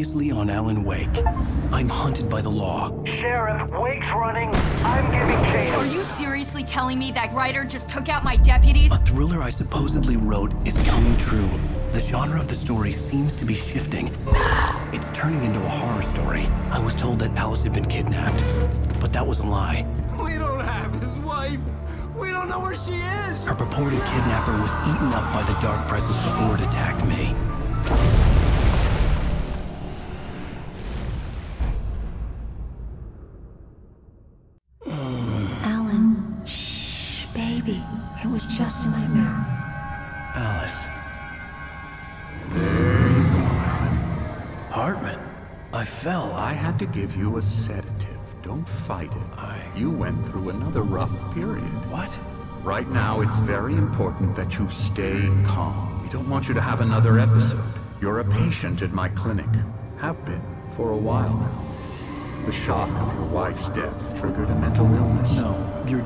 Previously on Alan Wake, I'm hunted by the law. Sheriff, Wake's running. I'm giving chase. Are you seriously telling me that writer just took out my deputies? A thriller I supposedly wrote is coming true. The genre of the story seems to be shifting. It's turning into a horror story. I was told that Alice had been kidnapped, but that was a lie. We don't have his wife. We don't know where she is. Her purported kidnapper was eaten up by the dark presence before it attacked me. Alan, shh, baby. It was just a nightmare. Alice. There you go, Alan. Hartman. I fell. I had to give you a sedative. Don't fight it. You went through another rough period. What? Right now, it's very important that you stay calm. We don't want you to have another episode. You're a patient at my clinic. Have been for a while now. The shock of your wife's death triggered a mental illness. No, you're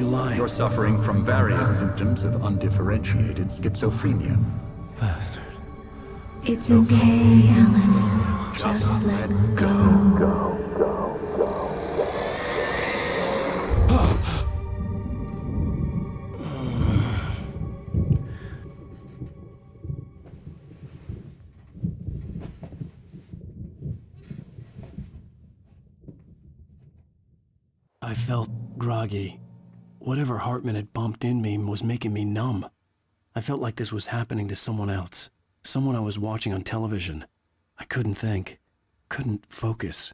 lying. You're suffering from various symptoms of undifferentiated schizophrenia. Bastard. It's okay, Alan. Just let go. I felt groggy. Whatever Hartman had pumped in me was making me numb. I felt like this was happening to someone else. Someone I was watching on television. I couldn't think. Couldn't focus.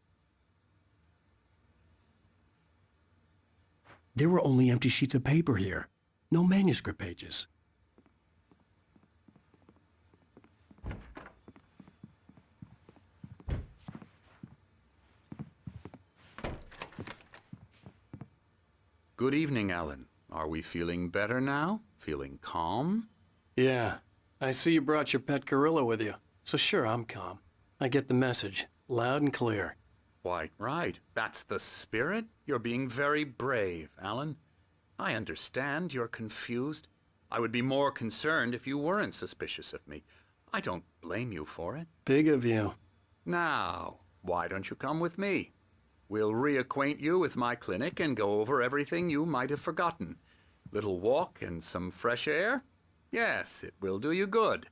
There were only empty sheets of paper here. No manuscript pages. Good evening, Alan. Are we feeling better now? Feeling calm? Yeah. I see you brought your pet gorilla with you. So sure, I'm calm. I get the message. Loud and clear. Quite right. That's the spirit. You're being very brave, Alan. I understand you're confused. I would be more concerned if you weren't suspicious of me. I don't blame you for it. Big of you. Now, why don't you come with me? We'll reacquaint you with my clinic and go over everything you might have forgotten. Little walk and some fresh air? Yes, it will do you good.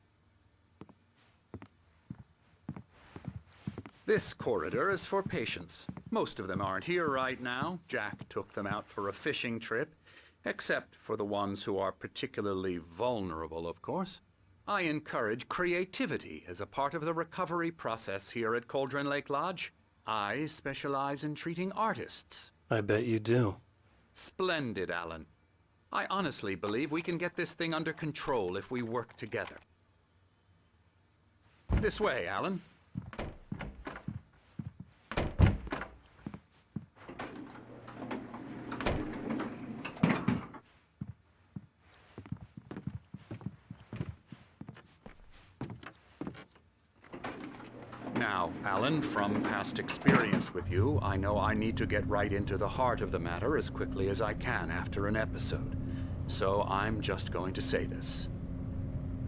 This corridor is for patients. Most of them aren't here right now. Jack took them out for a fishing trip, except for the ones who are particularly vulnerable, of course. I encourage creativity as a part of the recovery process here at Cauldron Lake Lodge. I specialize in treating artists. I bet you do. Splendid, Alan. I honestly believe we can get this thing under control if we work together. This way, Alan. Now, Alan, from past experience with you, I know I need to get right into the heart of the matter as quickly as I can after an episode. So I'm just going to say this.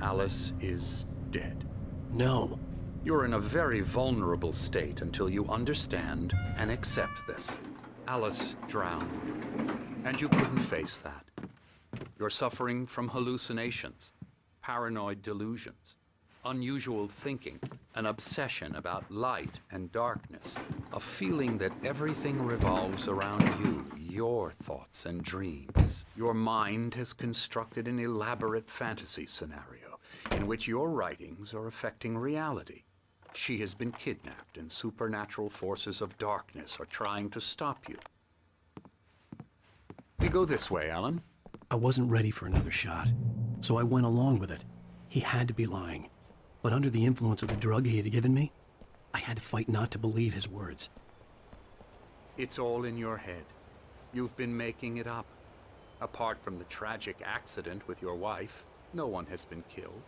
Alice is dead. No. You're in a very vulnerable state until you understand and accept this. Alice drowned, and you couldn't face that. You're suffering from hallucinations, paranoid delusions, unusual thinking, an obsession about light and darkness, a feeling that everything revolves around you, your thoughts and dreams. Your mind has constructed an elaborate fantasy scenario in which your writings are affecting reality. She has been kidnapped and supernatural forces of darkness are trying to stop you. We go this way, Alan. I wasn't ready for another shot, so I went along with it. He had to be lying. But under the influence of the drug he had given me, I had to fight not to believe his words. It's all in your head. You've been making it up. Apart from the tragic accident with your wife, no one has been killed.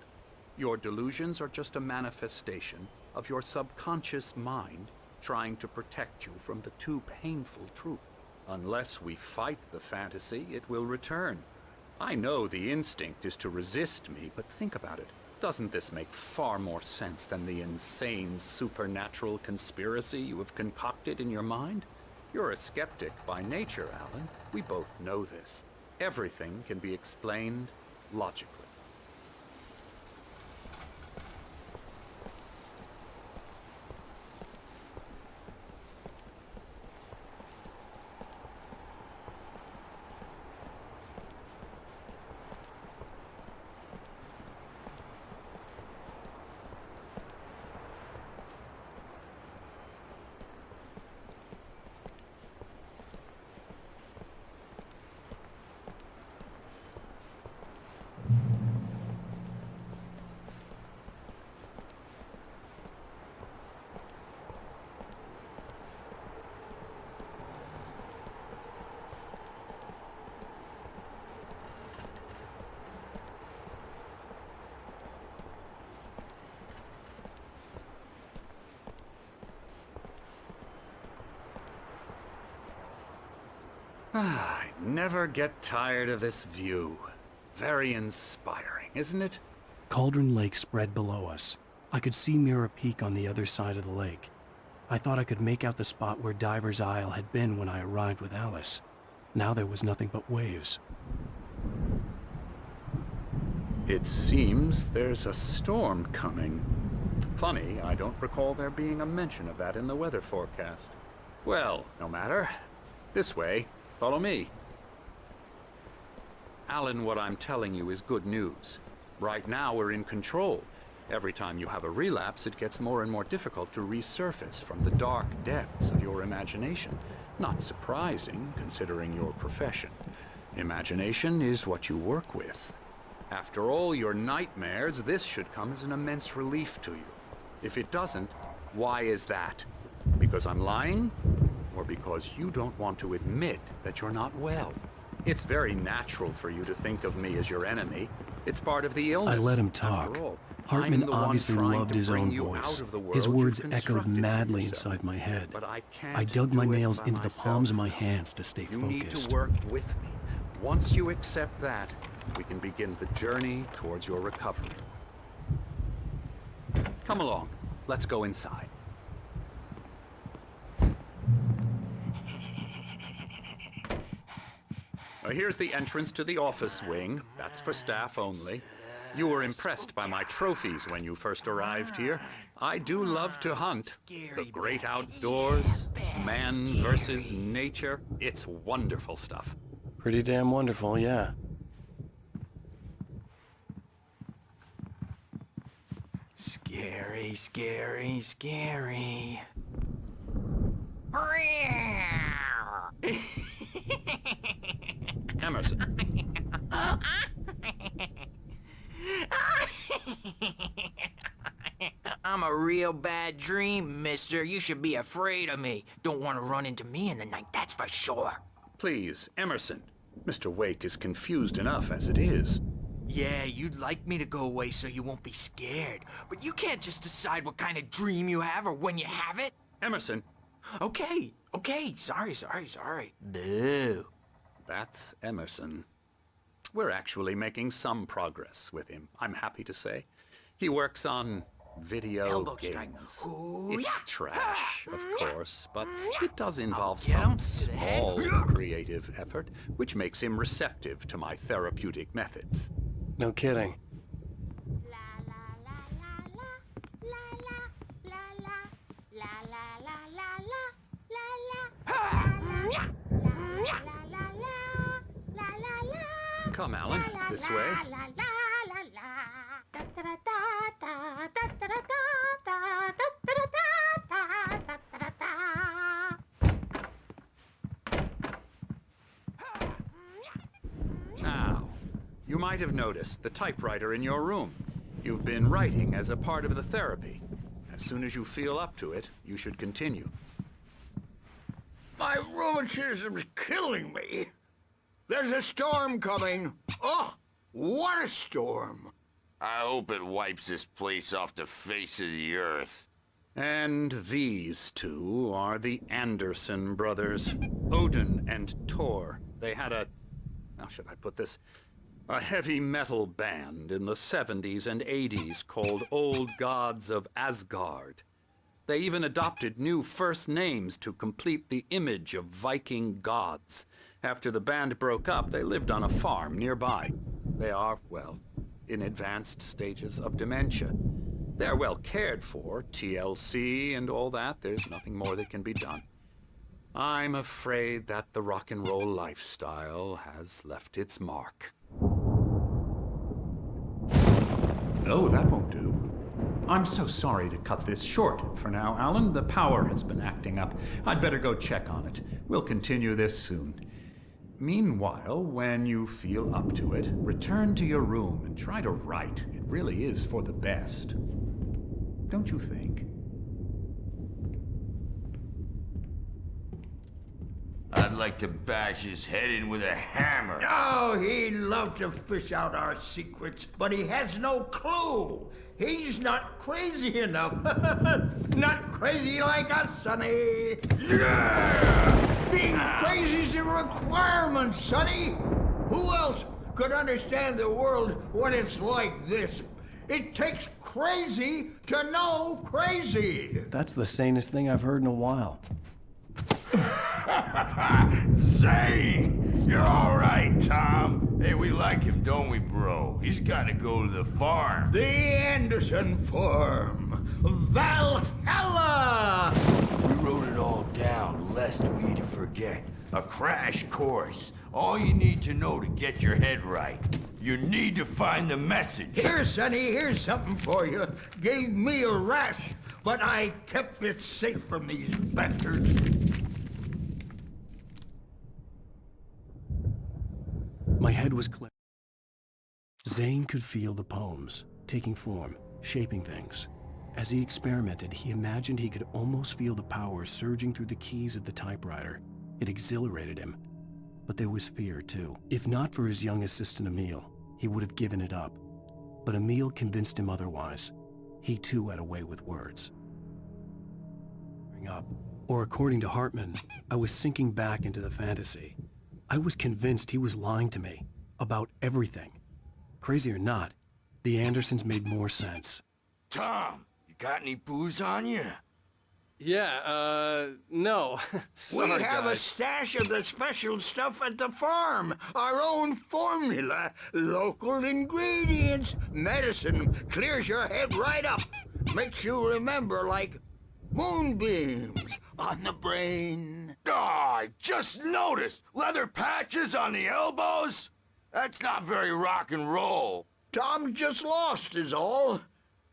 Your delusions are just a manifestation of your subconscious mind trying to protect you from the too painful truth. Unless we fight the fantasy, it will return. I know the instinct is to resist me, but think about it. Doesn't this make far more sense than the insane supernatural conspiracy you have concocted in your mind? You're a skeptic by nature, Alan. We both know this. Everything can be explained logically. I never get tired of this view. Very inspiring, isn't it? Cauldron Lake spread below us. I could see Mirror Peak on the other side of the lake. I thought I could make out the spot where Diver's Isle had been when I arrived with Alice. Now there was nothing but waves. It seems there's a storm coming. Funny, I don't recall there being a mention of that in the weather forecast. Well, no matter. This way. Follow me. Alan, what I'm telling you is good news. Right now we're in control. Every time you have a relapse, it gets more and more difficult to resurface from the dark depths of your imagination. Not surprising, considering your profession. Imagination is what you work with. After all your nightmares, this should come as an immense relief to you. If it doesn't, why is that? Because I'm lying? Or because you don't want to admit that you're not well? It's very natural for you to think of me as your enemy. It's part of the illness. I let him talk. After all, Hartman I'm the one obviously trying loved to his bring own you voice. out of the world His words you've echoed constructed for madly yourself. inside my head. But I can't I dug my do it nails by into the myself. palms of my hands to stay You need to focused. work with me. Once you accept that, we can begin the journey towards your recovery. Come along. Let's go inside. Here's the entrance to the office wing. That's for staff only. You were impressed by my trophies when you first arrived here. I do love to hunt. The great outdoors, man versus nature. It's wonderful stuff. Pretty damn wonderful, yeah. Scary, scary, scary. Emerson. I'm a real bad dream, mister. You should be afraid of me. Don't want to run into me in the night, that's for sure. Please, Emerson. Mr. Wake is confused enough as it is. Yeah, you'd like me to go away so you won't be scared. But you can't just decide what kind of dream you have or when you have it. Emerson. Okay, sorry. Boo. That's Emerson. We're actually making some progress with him, I'm happy to say. He works on video Elbow strike. games. Ooh, It's yeah. trash, of course, but it does involve Get some 'em to the head. small creative effort, which makes him receptive to my therapeutic methods. No kidding. Come, Alan, this way. Now, you might have noticed the typewriter in your room. You've been writing as a part of the therapy. As soon as you feel up to it, you should continue. My rheumatism's killing me. There's a storm coming. Oh, what a storm. I hope it wipes this place off the face of the earth. And these two are the Anderson brothers, Odin and Tor. They had a... How should I put this? A heavy metal band in the 70s and 80s called Old Gods of Asgard. They even adopted new first names to complete the image of Viking gods. After the band broke up, they lived on a farm nearby. They are, well, in advanced stages of dementia. They're well cared for, TLC and all that. There's nothing more that can be done. I'm afraid that the rock and roll lifestyle has left its mark. Oh, that won't do. I'm so sorry to cut this short for now, Alan. The power has been acting up. I'd better go check on it. We'll continue this soon. Meanwhile, when you feel up to it, return to your room and try to write. It really is for the best. Don't you think? I'd like to bash his head in with a hammer. Oh, he'd love to fish out our secrets, but he has no clue. He's not crazy enough. Not crazy like us, Sonny. Yeah! Being crazy's a requirement, Sonny. Who else could understand the world when it's like this? It takes crazy to know crazy. That's the sanest thing I've heard in a while. Zane! You're all right, Tom. Hey, we like him, don't we, bro? He's got to go to the farm. The Anderson Farm. Valhalla! We wrote it all down, lest we'd forget. A crash course. All you need to know to get your head right. You need to find the message. Here, Sonny, here's something for you. Gave me a rash, but I kept it safe from these bastards. My head was clear. Zane could feel the poems, taking form, shaping things. As he experimented, he imagined he could almost feel the power surging through the keys of the typewriter. It exhilarated him. But there was fear, too. If not for his young assistant Emil, he would have given it up. But Emil convinced him otherwise. He, too, had a way with words. Or according to Hartman, I was sinking back into the fantasy. I was convinced he was lying to me about everything. Crazy or not, the Andersons made more sense. Tom, you got any booze on you? Yeah, no. We have a stash of the special stuff at the farm. Our own formula. Local ingredients. Medicine clears your head right up. Makes you remember like moonbeams on the brain. Oh, I just noticed. Leather patches on the elbows? That's not very rock and roll. Tom just lost is all.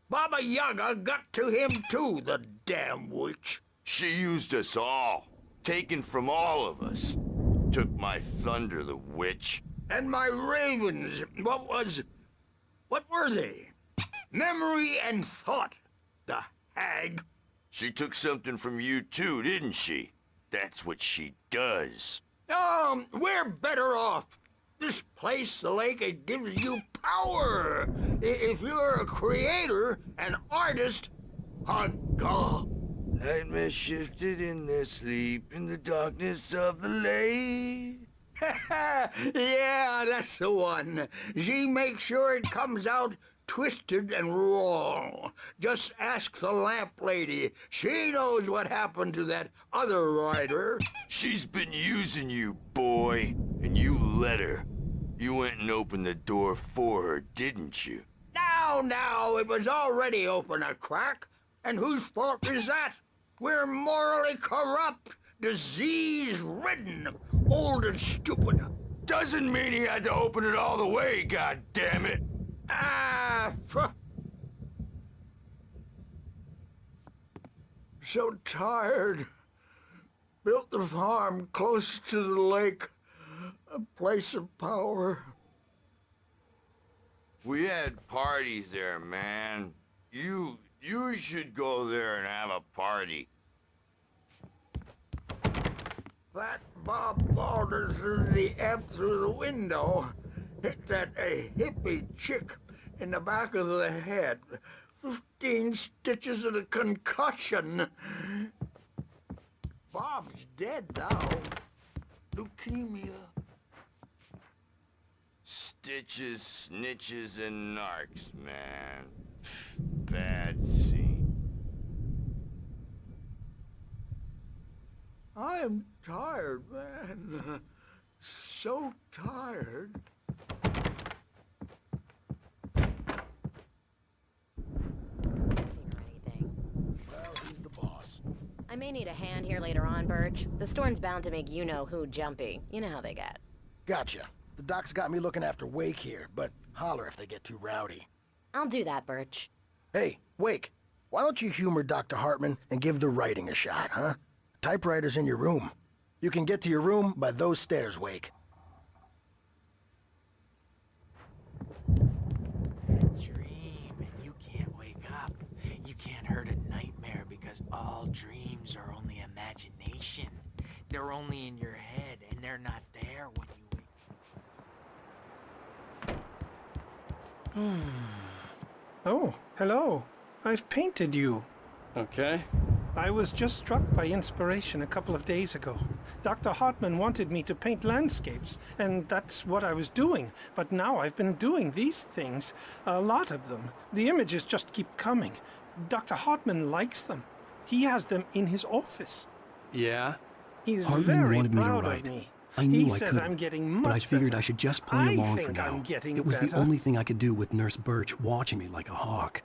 Baba Yaga got to him too, the damn witch. She used us all. Taken from all of us. Took my thunder, the witch. And my ravens, what were they? Memory and thought, the hag. She took something from you too, didn't she? That's what she does. We're better off. This place, the lake, it gives you power. If you're a creator, an artist, a god. Nightmares shifted in their sleep in the darkness of the lake. Yeah, that's the one. She makes sure it comes out twisted and raw. Just ask the lamp lady. She knows what happened to that other writer. She's been using you, boy, and you let her. You went and opened the door for her, didn't you? Now, it was already open a crack. And whose fault is that? We're morally corrupt, disease-ridden, old and stupid. Doesn't mean he had to open it all the way, goddammit. So tired. Built the farm close to the lake. A place of power. We had parties there, man. You should go there and have a party. That Bob Balder threw the amp through the window. Hit that hippie chick in the back of the head. 15 stitches and a concussion. Bob's dead now. Leukemia. Stitches, snitches, and narcs, man. Bad scene. I am tired, man. So tired. Well, he's the boss. I may need a hand here later on, Birch. The storm's bound to make you-know-who jumpy. You know how they get. Gotcha. The doc's got me looking after Wake here, but holler if they get too rowdy. I'll do that, Birch. Hey, Wake, why don't you humor Dr. Hartman and give the writing a shot, huh? The typewriter's in your room. You can get to your room by those stairs, Wake. Dream, and you can't wake up. You can't hurt a nightmare because all dreams are only imagination. They're only in your head, and they're not there when you wake. Oh, hello. I've painted you. Okay. I was just struck by inspiration a couple of days ago. Dr. Hartman wanted me to paint landscapes, and that's what I was doing. But now I've been doing these things, a lot of them. The images just keep coming. Dr. Hartman likes them. He has them in his office. Yeah? He's Hartman very wanted me to proud write. of me. I knew He I says couldn't, I'm getting much but I figured better. I should just play along for think now. I'm getting It was the better. only thing I could do with Nurse Birch watching me like a hawk.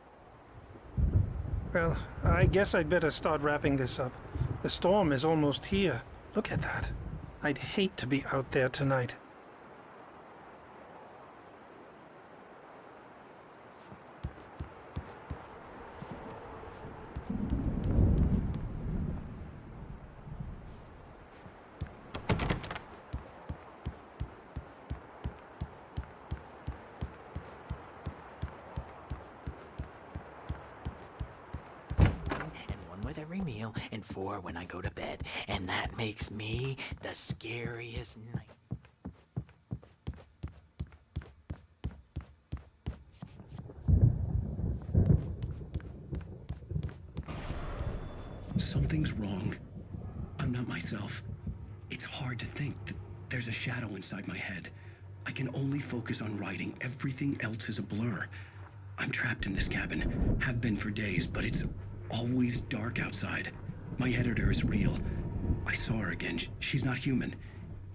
Well, I guess I'd better start wrapping this up. The storm is almost here. Look at that. I'd hate to be out there tonight. With every meal, and 4 when I go to bed. And that makes me the scariest night. Something's wrong. I'm not myself. It's hard to think that there's a shadow inside my head. I can only focus on writing. Everything else is a blur. I'm trapped in this cabin. Have been for days, but it's always dark outside. My editor is real. I saw her again. She's not human.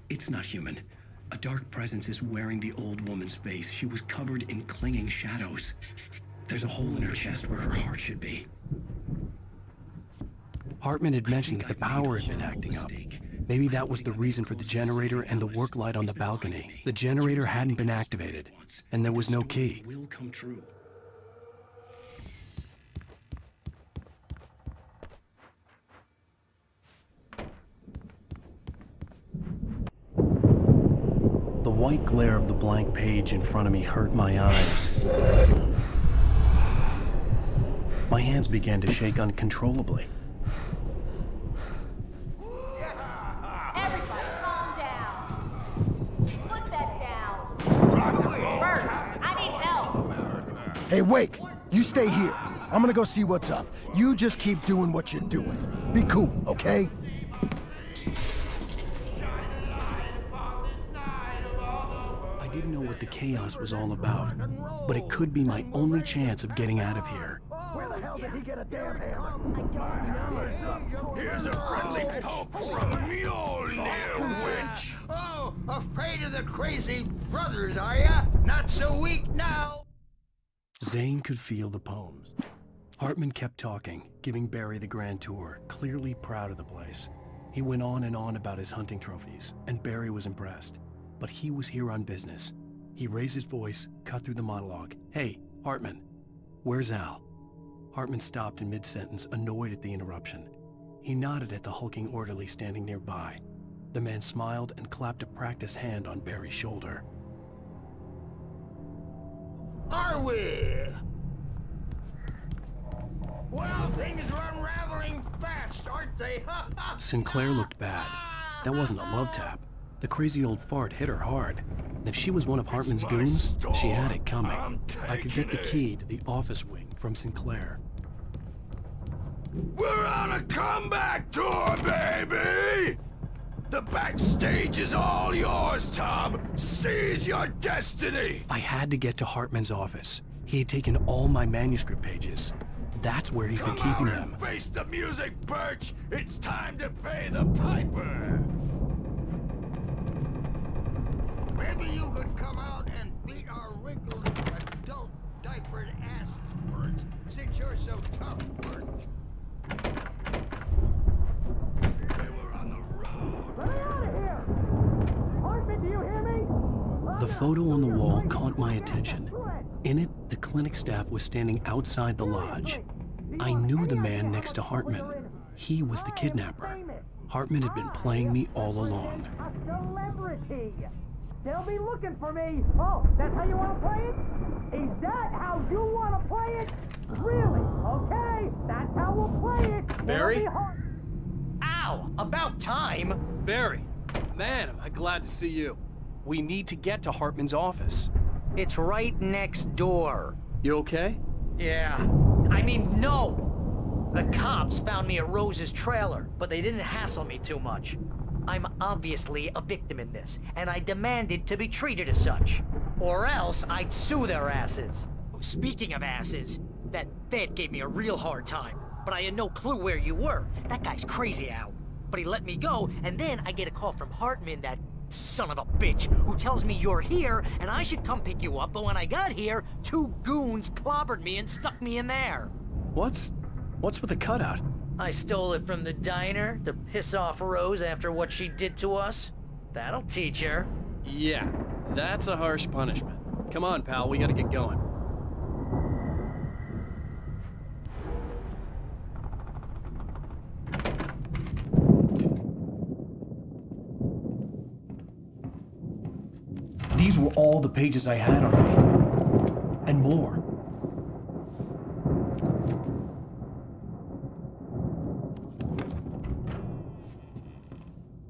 It's not human. A dark presence is wearing the old woman's face. She was covered in clinging shadows. There's a hole in her chest where her heart should be. Hartman had mentioned that the power had been acting up. Maybe that was the reason for the generator and the work light on the balcony. The generator hadn't been activated, and there was no key. Will come true. The white glare of the blank page in front of me hurt my eyes. My hands began to shake uncontrollably. Everybody, calm down. Put that down. Bert, I need help. Hey, Wake, you stay here. I'm gonna go see what's up. You just keep doing what you're doing. Be cool, okay? I didn't know what the chaos was all about, but it could be my only chance of getting out of here. Where the hell did he get a damn hammer? Here's a friendly poke from Mjolnir, witch. Oh, afraid of the crazy brothers, are ya? Not so weak now. Zane could feel the poems. Hartman kept talking, giving Barry the grand tour, clearly proud of the place. He went on and on about his hunting trophies, and Barry was impressed. But he was here on business. He raised his voice, cut through the monologue. Hey, Hartman, where's Al? Hartman stopped in mid-sentence, annoyed at the interruption. He nodded at the hulking orderly standing nearby. The man smiled and clapped a practiced hand on Barry's shoulder. Are we? Well, things are unraveling fast, aren't they? Sinclair looked bad. That wasn't a love tap. The crazy old fart hit her hard. And if she was one of Hartman's goons, she had it coming. I could get the key to the office wing from Sinclair. We're on a comeback tour, baby! The backstage is all yours, Tom. Seize your destiny. I had to get to Hartman's office. He had taken all my manuscript pages. That's where he'd been keeping them. Face the music, Birch. It's time to pay the piper. Maybe you could come out and beat our wrinkled adult diapered asses for it, since you're so tough, Birch. They were on the road. Let me out of here! Hartman, do you hear me? The photo on the wall caught my attention. In it, the clinic staff was standing outside the lodge. I knew the man next to Hartman. He was the kidnapper. Hartman had been playing me all along. A celebrity! They'll be looking for me! Oh, that's how you want to play it? Is that how you want to play it? Really? Okay, that's how we'll play it! Barry? Ow! About time! Barry, man, am I glad to see you. We need to get to Hartman's office. It's right next door. You okay? Yeah. I mean, no! The cops found me at Rose's trailer, but they didn't hassle me too much. I'm obviously a victim in this, and I demanded to be treated as such. Or else I'd sue their asses. Speaking of asses, that Fed gave me a real hard time, but I had no clue where you were. That guy's crazy, Al. But he let me go, and then I get a call from Hartman, that son of a bitch, who tells me you're here, and I should come pick you up, but when I got here, 2 goons clobbered me and stuck me in there. What's with the cutout? I stole it from the diner to piss off Rose after what she did to us. That'll teach her. Yeah, that's a harsh punishment. Come on, pal, we gotta get going. These were all the pages I had on me. And more.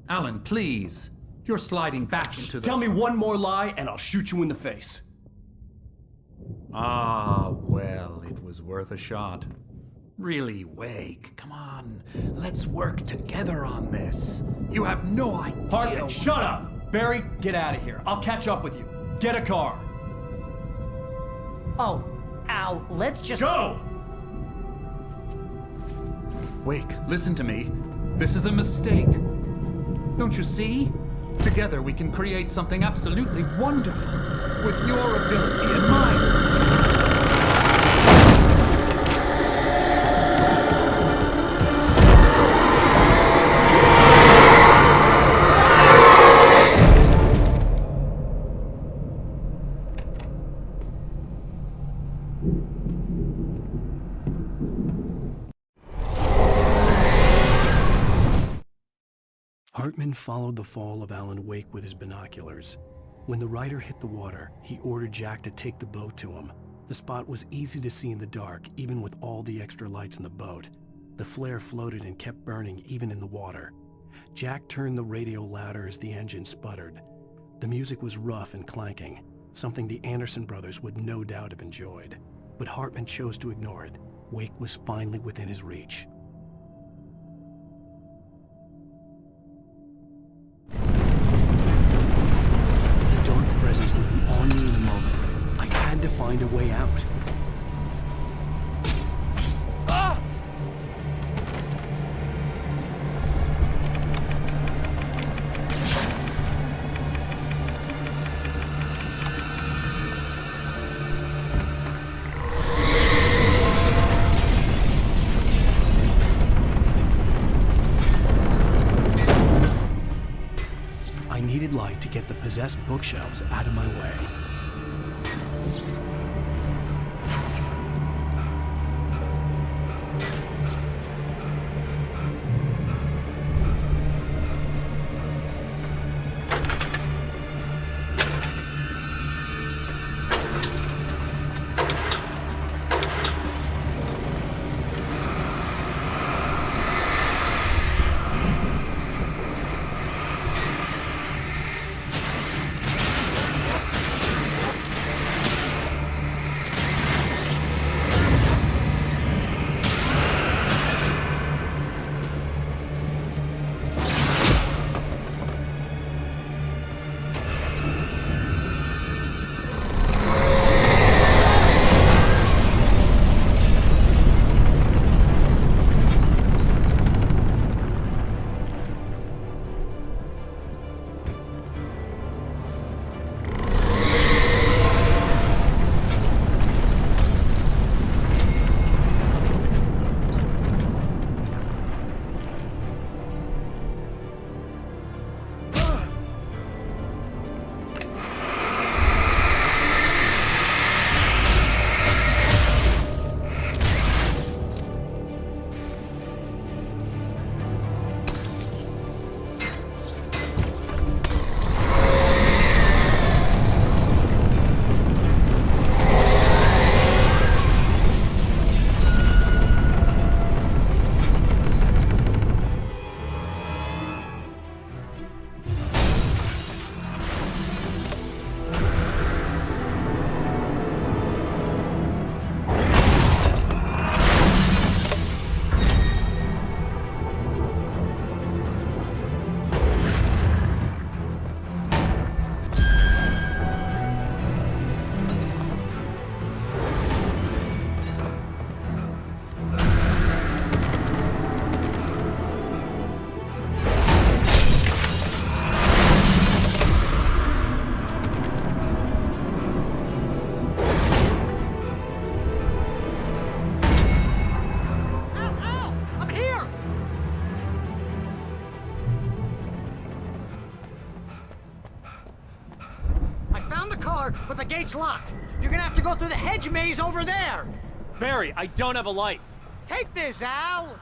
Alan, please. You're sliding back into the... Tell me one more lie and I'll shoot you in the face. Ah, well, it was worth a shot. Really, Wake, come on. Let's work together on this. You have no idea... Hartman, shut up! Barry, get out of here. I'll catch up with you. Get a car. Oh, Al, let's just... Go! Wake, listen to me. This is a mistake. Don't you see? Together we can create something absolutely wonderful. With your ability and mine. Hartman followed the fall of Alan Wake with his binoculars. When the rider hit the water, he ordered Jack to take the boat to him. The spot was easy to see in the dark, even with all the extra lights in the boat. The flare floated and kept burning even in the water. Jack turned the radio louder as the engine sputtered. The music was rough and clanking, something the Anderson brothers would no doubt have enjoyed. But Hartman chose to ignore it. Wake was finally within his reach. Presence would be on me in a moment. I had to find a way out. Ah! I needed light to get the possessed bookshelves out of my way. door, but the gate's locked. You're gonna have to go through the hedge maze over there. Barry, I don't have a light. Take this, Al.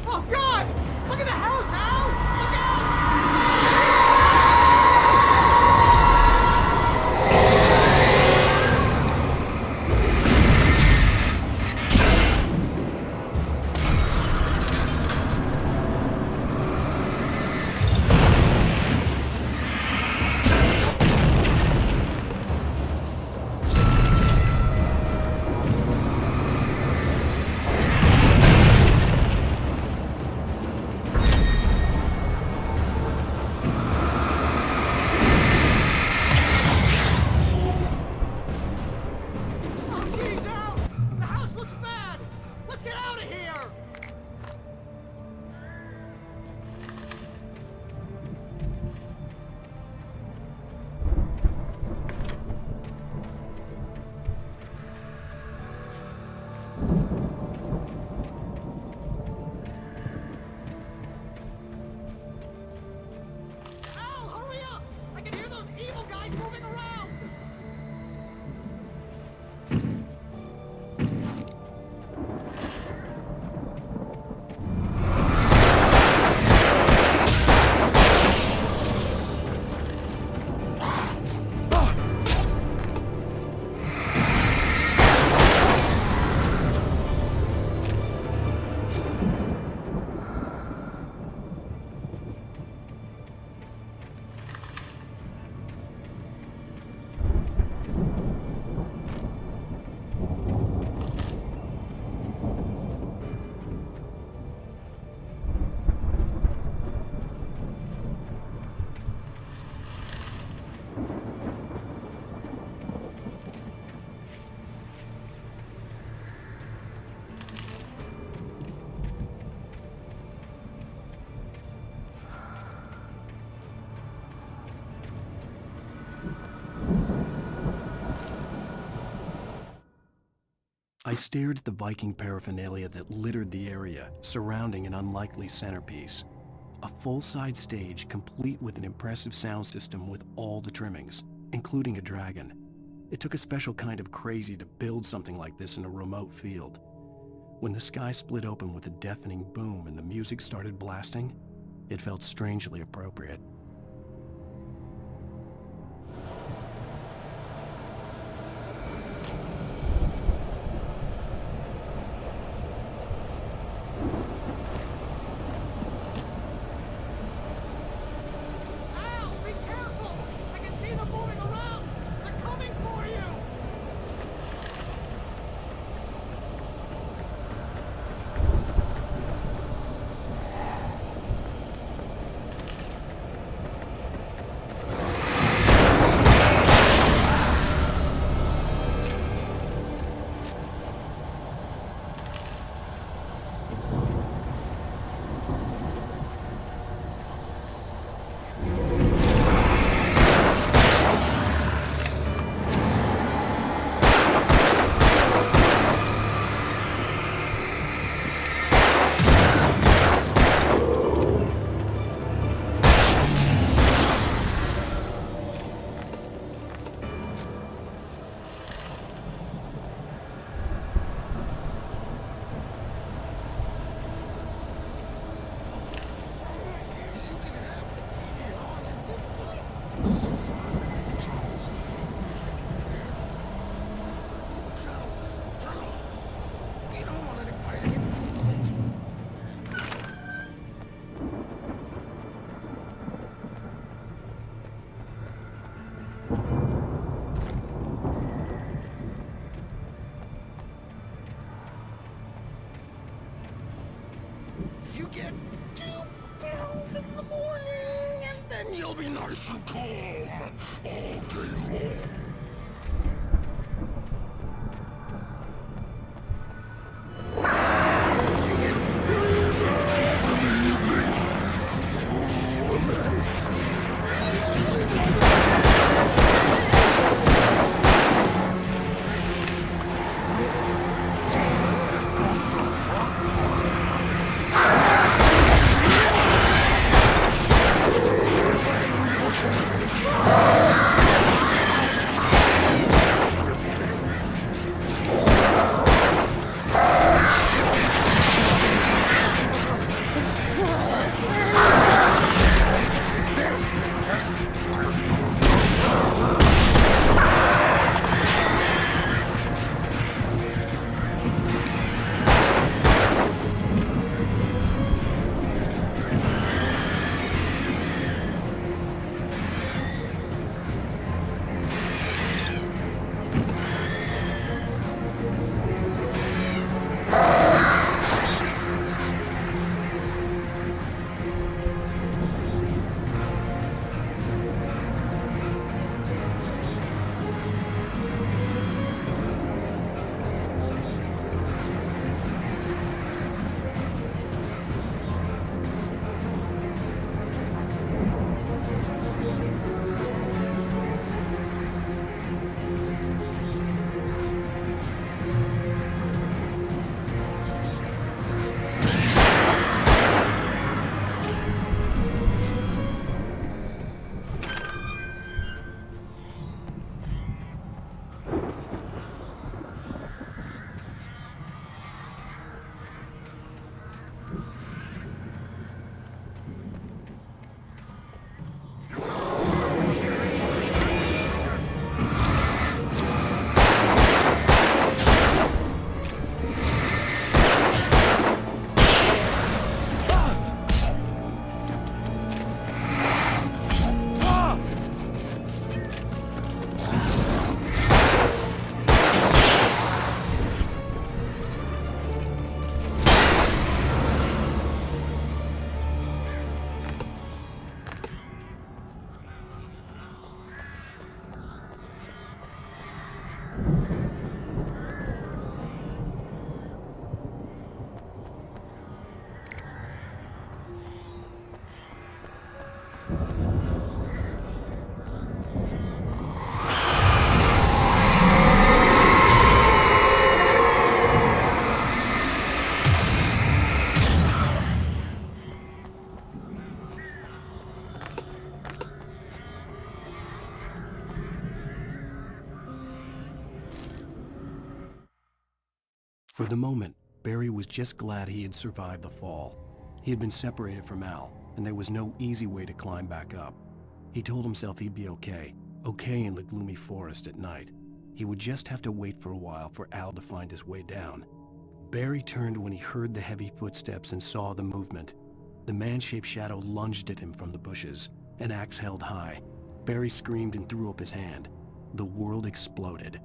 Oh, God! Look at the house, Al! Look out! I stared at the Viking paraphernalia that littered the area, surrounding an unlikely centerpiece. A full-size stage complete with an impressive sound system with all the trimmings, including a dragon. It took a special kind of crazy to build something like this in a remote field. When the sky split open with a deafening boom and the music started blasting, it felt strangely appropriate. You get 2 pills in the morning, and then you'll be nice and calm all day long. For the moment, Barry was just glad he had survived the fall. He had been separated from Al, and there was no easy way to climb back up. He told himself he'd be okay in the gloomy forest at night. He would just have to wait for a while for Al to find his way down. Barry turned when he heard the heavy footsteps and saw the movement. The man-shaped shadow lunged at him from the bushes, an axe held high. Barry screamed and threw up his hand. The world exploded.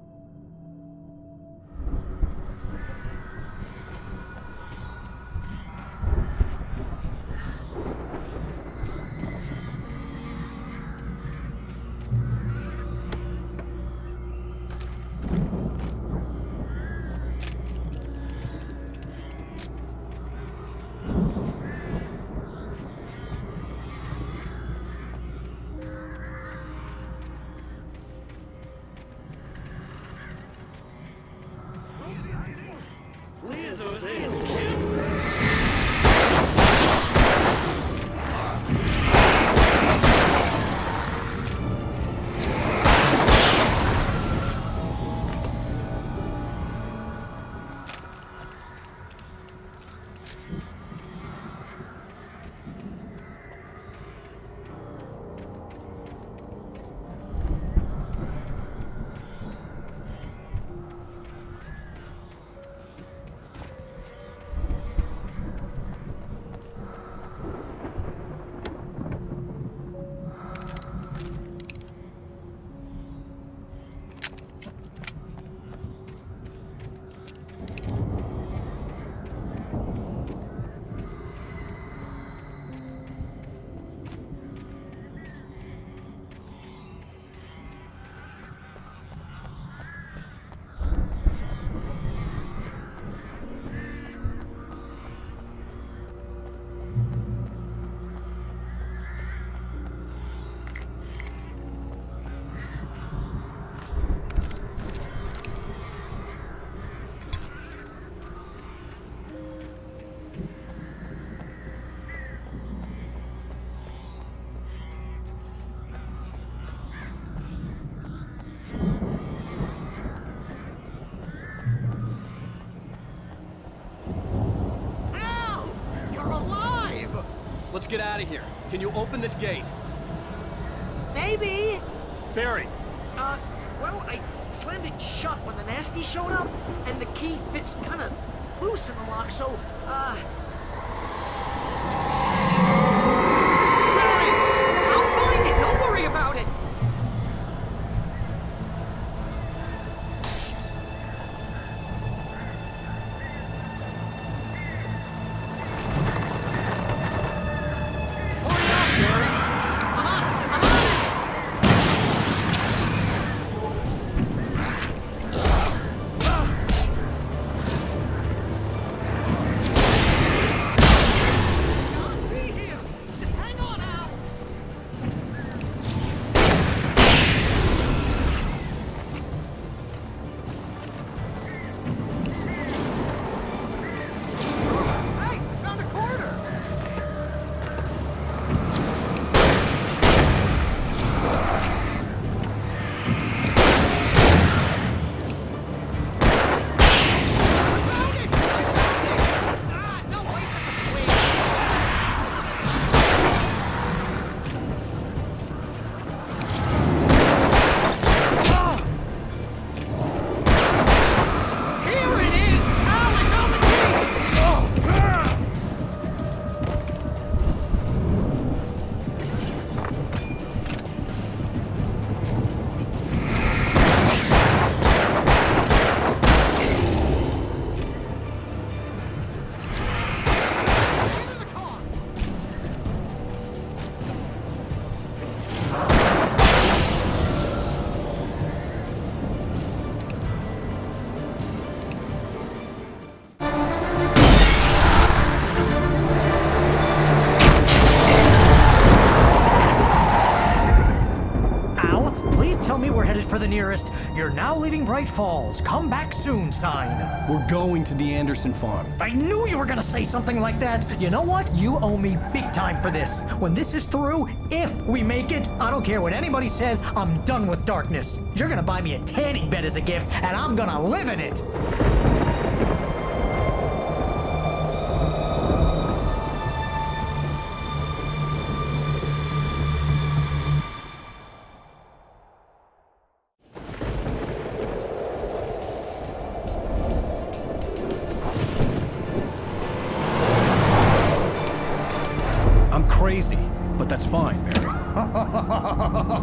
Let's get out of here. Can you open this gate? Maybe. Barry. Well, I slammed it shut when the nasty showed up, and the key fits kind of loose in the lock, so, Barry! I'll find it, don't worry about it! For the nearest, "You're now leaving Braight-Fallz. Come back soon" sign. We're going to the Anderson farm. I knew you were gonna say something like that. You know what? You owe me big time for this. When this is through, if we make it, I don't care what anybody says, I'm done with darkness. You're gonna buy me a tanning bed as a gift, and I'm gonna live in it. crazy, but that's fine, Barry.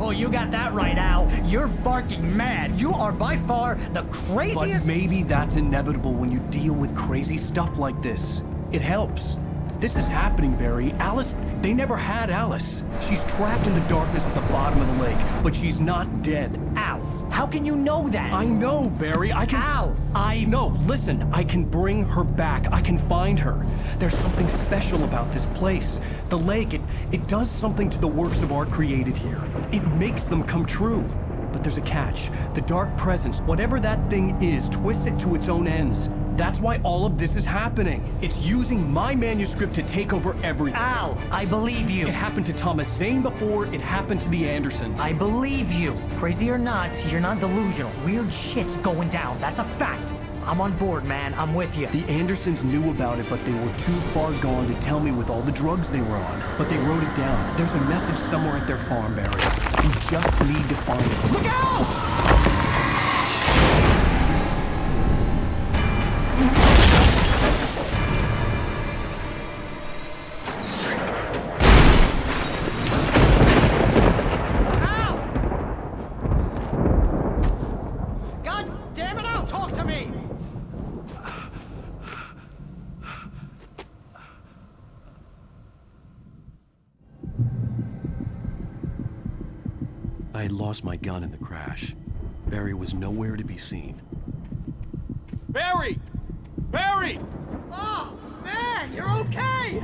Oh, you got that right, Al. You're barking mad. You are by far the craziest... But maybe that's inevitable when you deal with crazy stuff like this. It helps. This is happening, Barry. Alice, they never had Alice. She's trapped in the darkness at the bottom of the lake, but she's not dead. Al, how can you know that? I know, Barry. I can... Al, No, listen. I can bring her back. I can find her. There's something special about this place. The lake, it does something to the works of art created here. It makes them come true. But there's a catch. The dark presence, whatever that thing is, twists it to its own ends. That's why all of this is happening. It's using my manuscript to take over everything. Al, I believe you. It happened to Thomas Zane before, it happened to the Andersons. I believe you. Crazy or not, you're not delusional. Weird shit's going down. That's a fact. I'm on board, man. I'm with you. The Andersons knew about it, but they were too far gone to tell me with all the drugs they were on. But they wrote it down. There's a message somewhere at their farm, Barry. We just need to find it. Look out! I had lost my gun in the crash. Barry was nowhere to be seen. Barry! Barry! Oh, man, you're okay!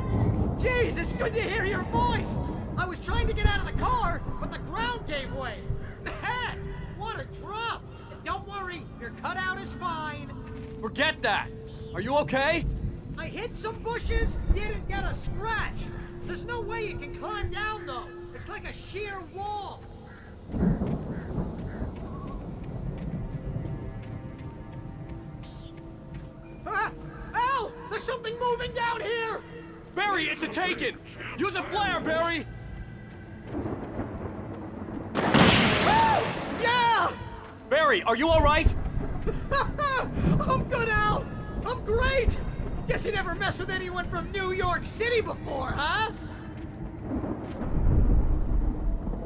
Jeez, it's good to hear your voice! I was trying to get out of the car, but the ground gave way. Man, what a drop! And don't worry, your cutout is fine. Forget that! Are you okay? I hit some bushes, didn't get a scratch. There's no way you can climb down, though. It's like a sheer wall. Al! There's something moving down here! Barry, it's a taken! Use a flare, Barry! Oh! Yeah! Barry, are you alright? I'm good, Al! I'm great! Guess you never messed with anyone from New York City before, huh?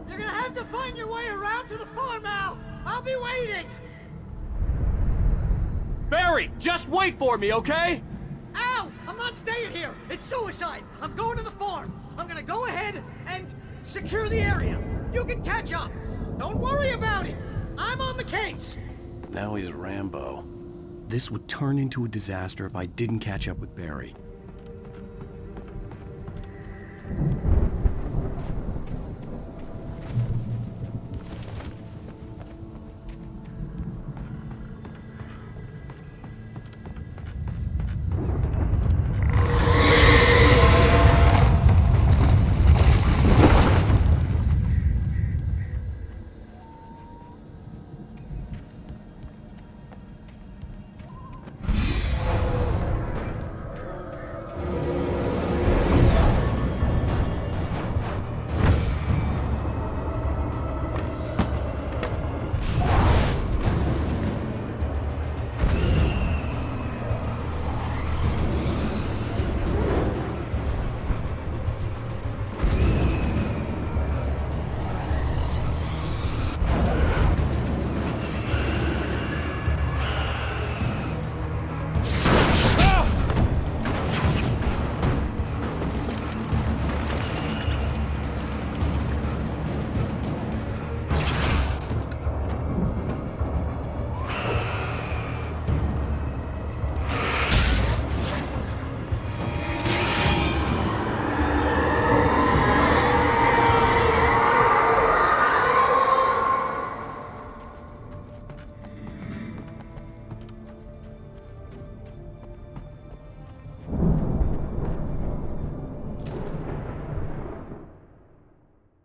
You're gonna have to find your way around to the farm, Al! I'll be waiting! Barry, just wait for me, okay? Al! I'm not staying here! It's suicide! I'm going to the farm! I'm gonna go ahead and secure the area! You can catch up! Don't worry about it! I'm on the case! Now he's Rambo. This would turn into a disaster if I didn't catch up with Barry.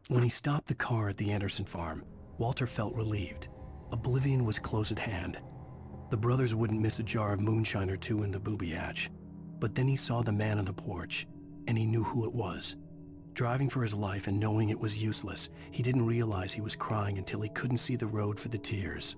When he stopped the car at the Anderson farm, Walter felt relieved. Oblivion was close at hand. The brothers wouldn't miss a jar of moonshine or two in the booby hatch. But then he saw the man on the porch, and he knew who it was. Driving for his life and knowing it was useless, he didn't realize he was crying until he couldn't see the road for the tears.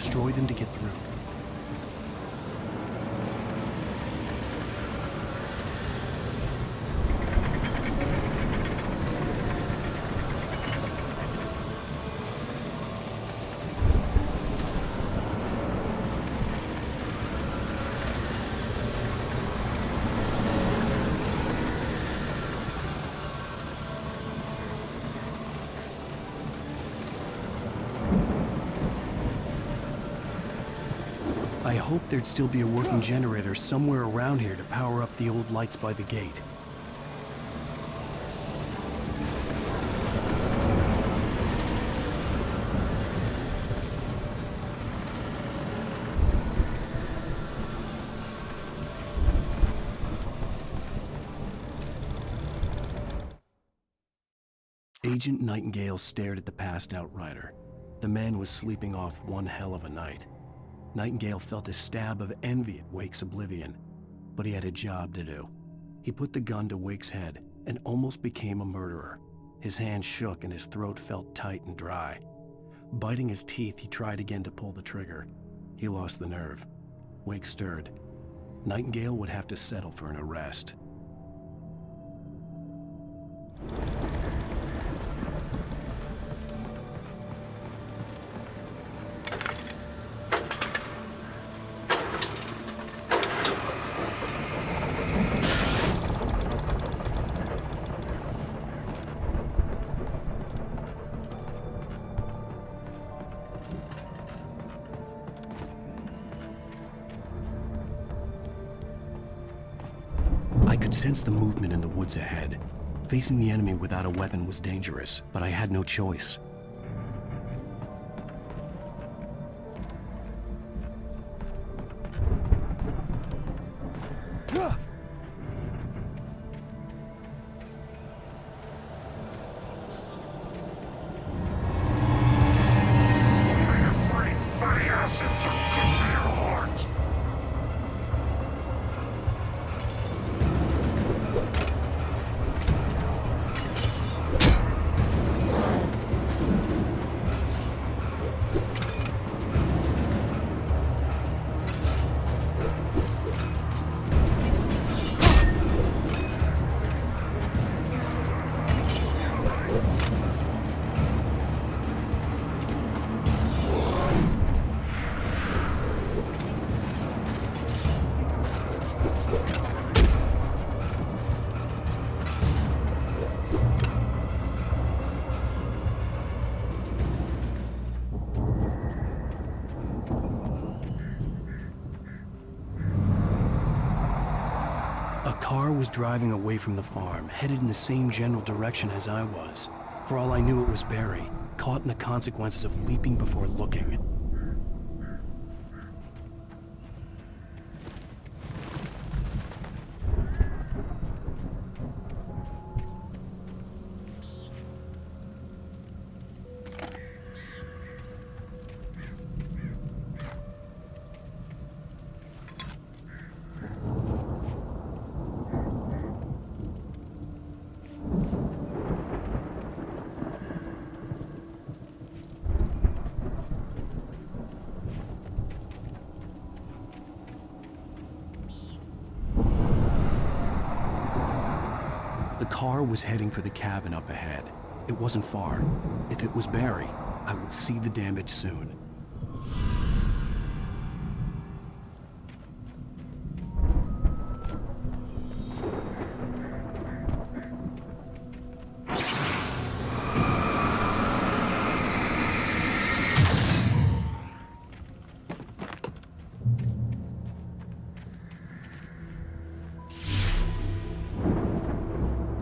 destroy them to get through. I hoped there'd still be a working generator somewhere around here to power up the old lights by the gate. Agent Nightingale stared at the passed-out rider. The man was sleeping off one hell of a night. Nightingale felt a stab of envy at Wake's oblivion, but he had a job to do. He put the gun to Wake's head and almost became a murderer. His hand shook and his throat felt tight and dry. Biting his teeth, he tried again to pull the trigger. He lost the nerve. Wake stirred. Nightingale would have to settle for an arrest. I could sense the movement in the woods ahead. Facing the enemy without a weapon was dangerous, but I had no choice. A car was driving away from the farm, headed in the same general direction as I was. For all I knew, it was Barry, caught in the consequences of leaping before looking. The car was heading for the cabin up ahead. It wasn't far. If it was Barry, I would see the damage soon.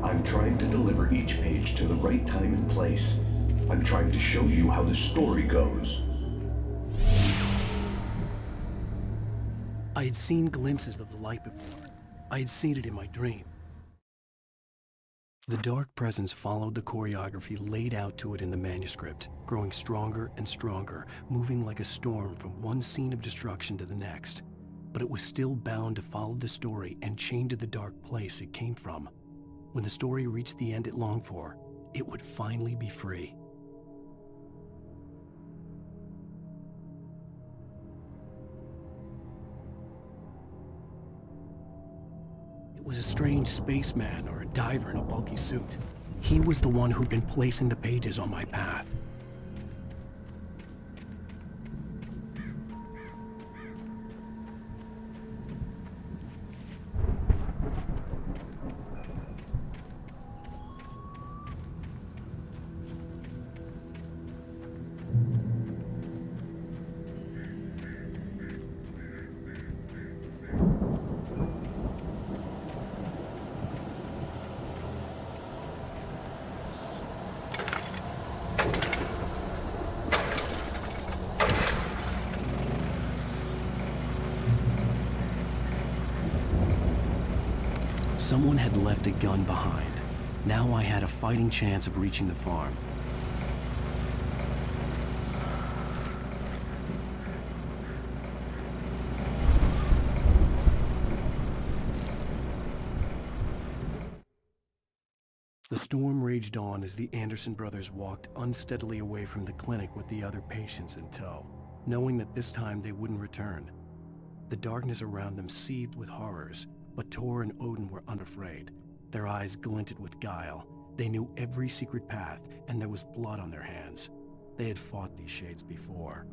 I'm trying to deliver each page to the right time and place. I'm trying to show you how the story goes. I had seen glimpses of the light before. I had seen it in my dream. The dark presence followed the choreography laid out to it in the manuscript, growing stronger and stronger, moving like a storm from one scene of destruction to the next. But it was still bound to follow the story and chain to the dark place it came from. When the story reached the end it longed for, it would finally be free. was a strange spaceman or a diver in a bulky suit. He was the one who'd been placing the pages on my path. Someone had left a gun behind. Now I had a fighting chance of reaching the farm. The storm raged on as the Anderson brothers walked unsteadily away from the clinic with the other patients in tow, knowing that this time they wouldn't return. The darkness around them seethed with horrors, but Tor and Odin were unafraid. Their eyes glinted with guile. They knew every secret path, and there was blood on their hands. They had fought these shades before.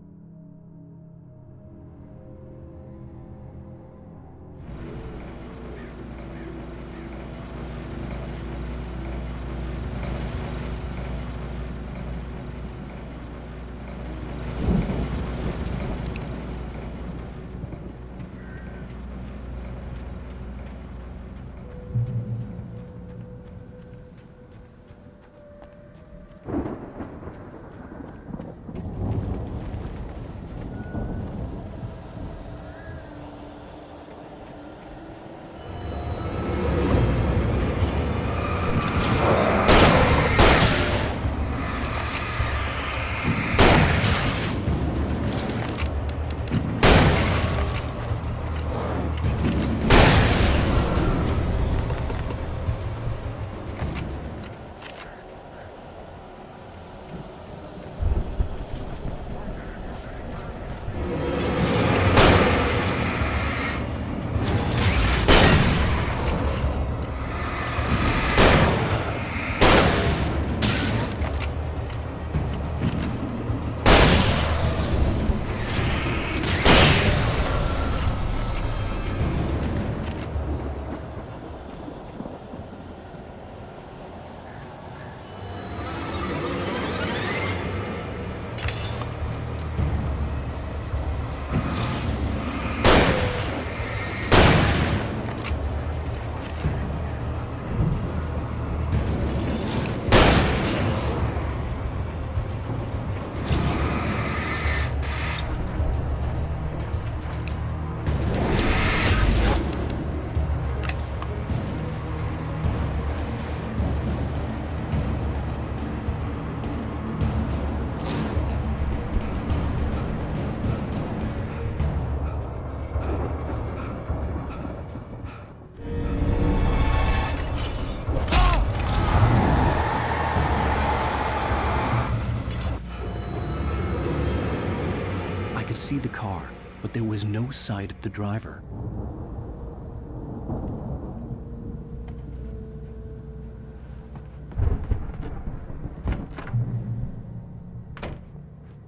See the car, but there was no sight of the driver.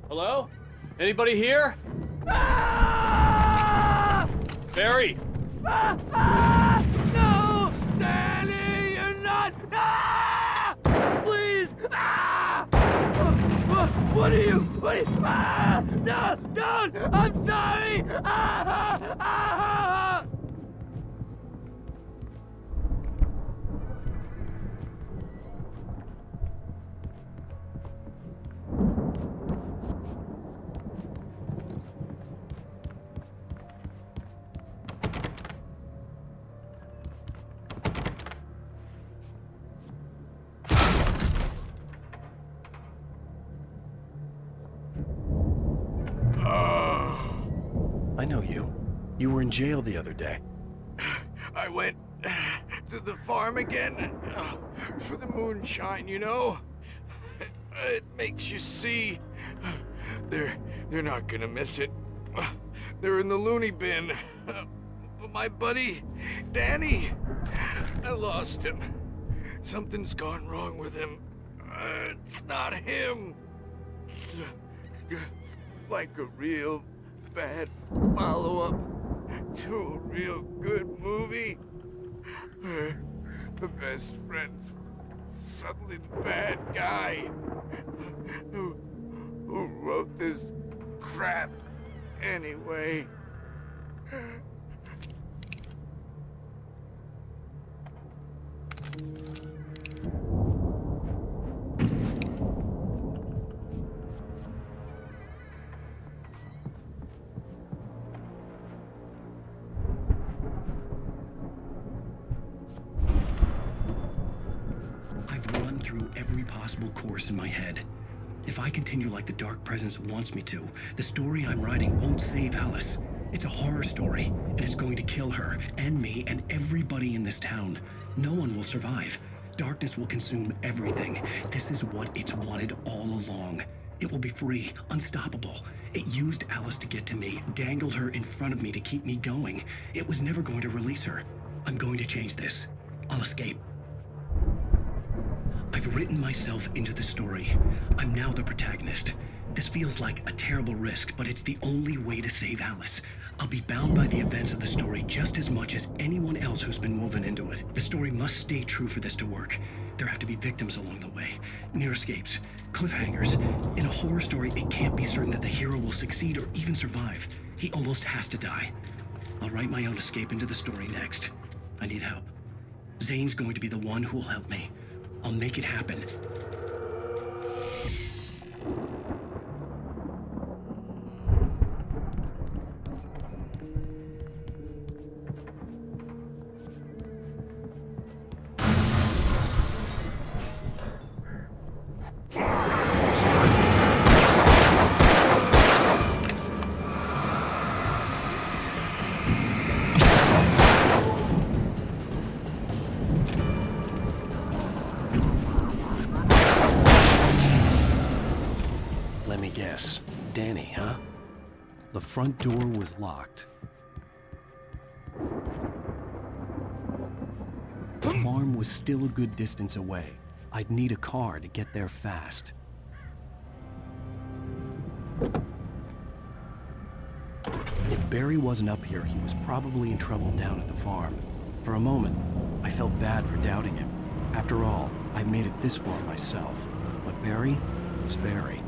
Hello? Anybody here? Ah! Barry! No! Danny, you're not! Ah! Please! Ah! What are you? Ah! No! Don't! I'm sorry! Ah! Ah! I know you. You were in jail the other day. I went to the farm again for the moonshine, you know? It makes you see. They're not gonna miss it. They're in the loony bin. But my buddy, Danny, I lost him. Something's gone wrong with him. It's not him. Like a real bad follow-up to a real good movie. The best friend's suddenly the bad guy who wrote this crap anyway. Every possible course in my head. If I continue like the Dark Presence wants me to, the story I'm writing won't save Alice. It's a horror story, and it's going to kill her, and me, and everybody in this town. No one will survive. Darkness will consume everything. This is what it's wanted all along. It will be free, unstoppable. It used Alice to get to me, dangled her in front of me to keep me going. It was never going to release her. I'm going to change this. I'll escape. I've written myself into the story. I'm now the protagonist. This feels like a terrible risk, but it's the only way to save Alice. I'll be bound by the events of the story just as much as anyone else who's been woven into it. The story must stay true for this to work. There have to be victims along the way, near escapes, cliffhangers. In a horror story, it can't be certain that the hero will succeed or even survive. He almost has to die. I'll write my own escape into the story next. I need help. Zane's going to be the one who will help me. I'll make it happen. Danny, huh? The front door was locked. The farm was still a good distance away. I'd need a car to get there fast. If Barry wasn't up here, he was probably in trouble down at the farm. For a moment, I felt bad for doubting him. After all, I made it this far myself. But Barry was Barry.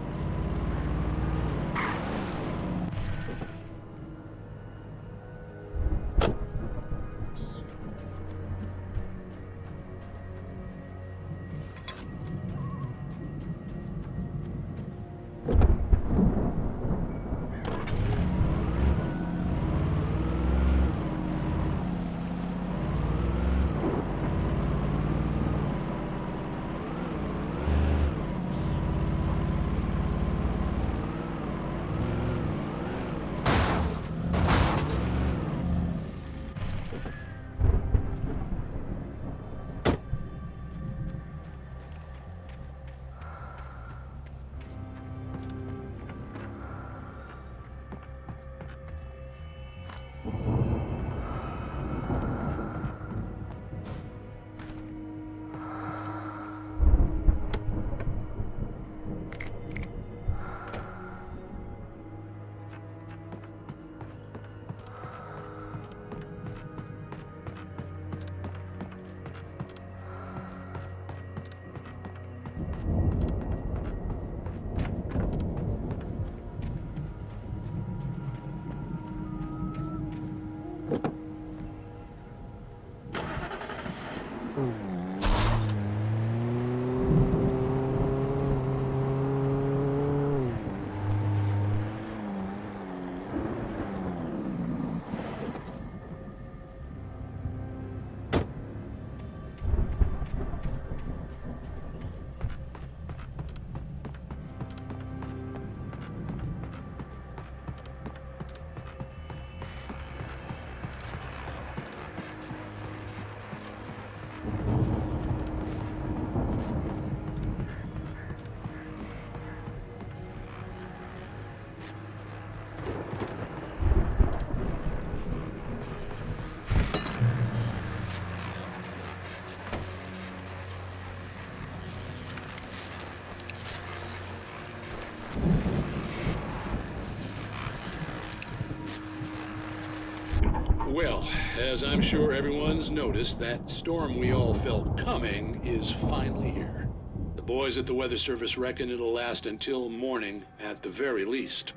Well, as I'm sure everyone's noticed, that storm we all felt coming is finally here. The boys at the Weather Service reckon it'll last until morning at the very least.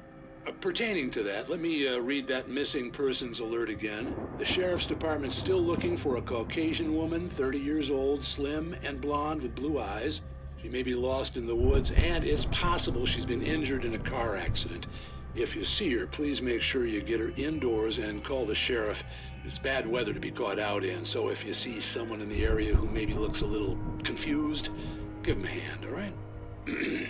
Pertaining to that, let me read that missing persons alert again. The Sheriff's Department's still looking for a Caucasian woman, 30 years old, slim and blonde with blue eyes. She may be lost in the woods, and it's possible she's been injured in a car accident. If you see her, please make sure you get her indoors and call the sheriff. It's bad weather to be caught out in, so if you see someone in the area who maybe looks a little confused, give them a hand, all right?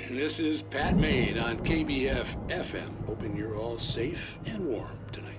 This is Pat Maine on KBF FM, hoping you're all safe and warm tonight.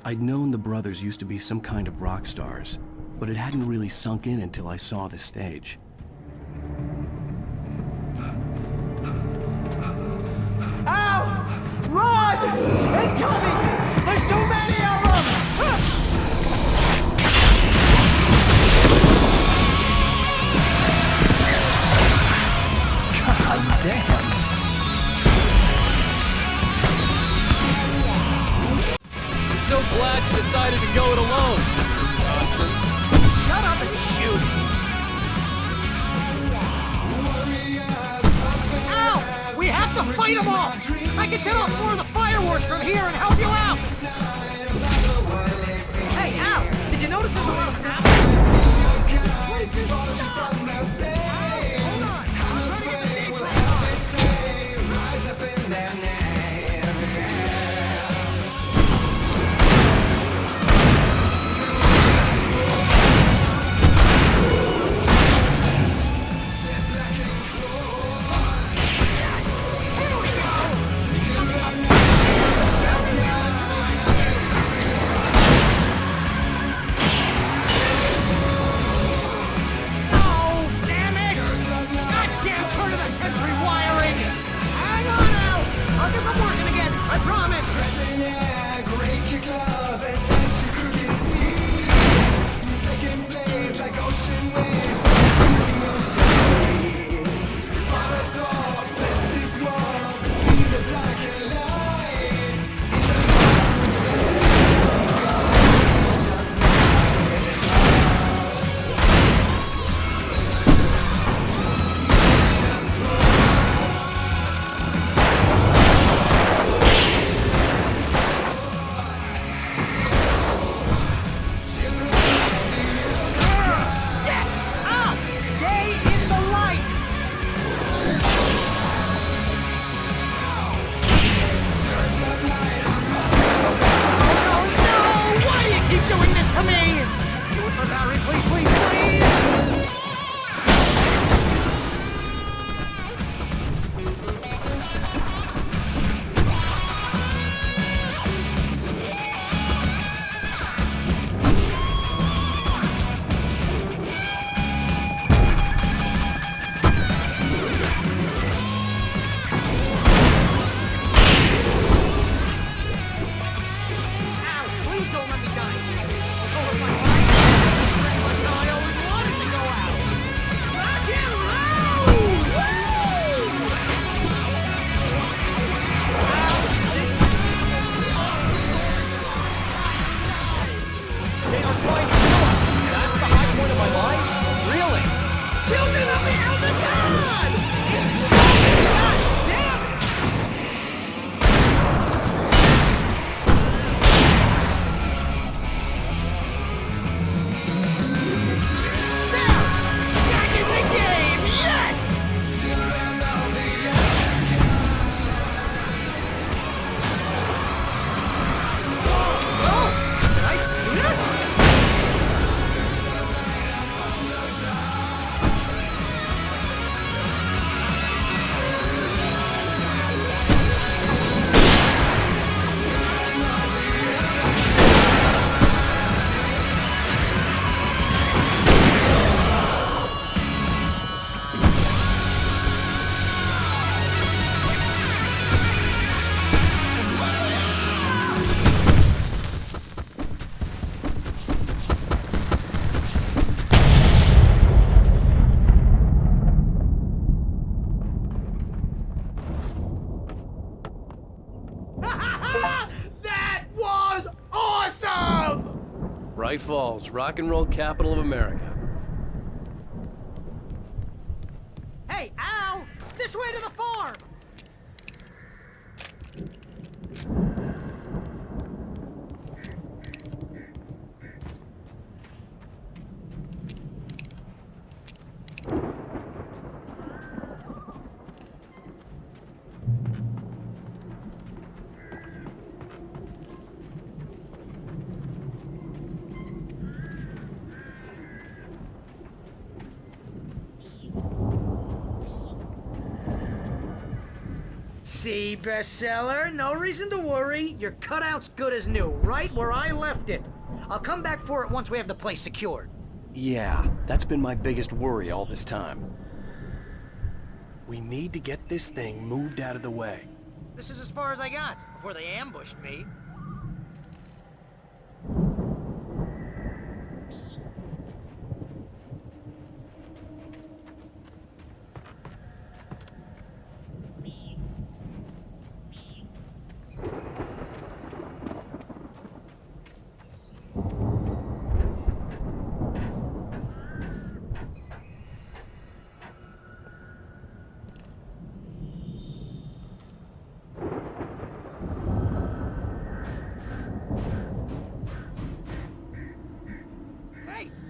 I'd known the brothers used to be some kind of rock stars, but it hadn't really sunk in until I saw the stage. Ow! Run! Incoming! There's too many of them! God damn! I'm so glad you decided to go it alone, Mr. Johnson. Shut up and shoot! Ow! We have to fight them all! I can set off more of the fireworks from here and help you out! Hey, Al! Did you notice there's a lot of snap? Hold on! I'm trying to get the stage lights on! I promise! Braight-Fall's, rock and roll capital of America. Hey, Al! This way to the farm! See, bestseller? No reason to worry. Your cutout's good as new, right where I left it. I'll come back for it once we have the place secured. Yeah, that's been my biggest worry all this time. We need to get this thing moved out of the way. This is as far as I got before they ambushed me.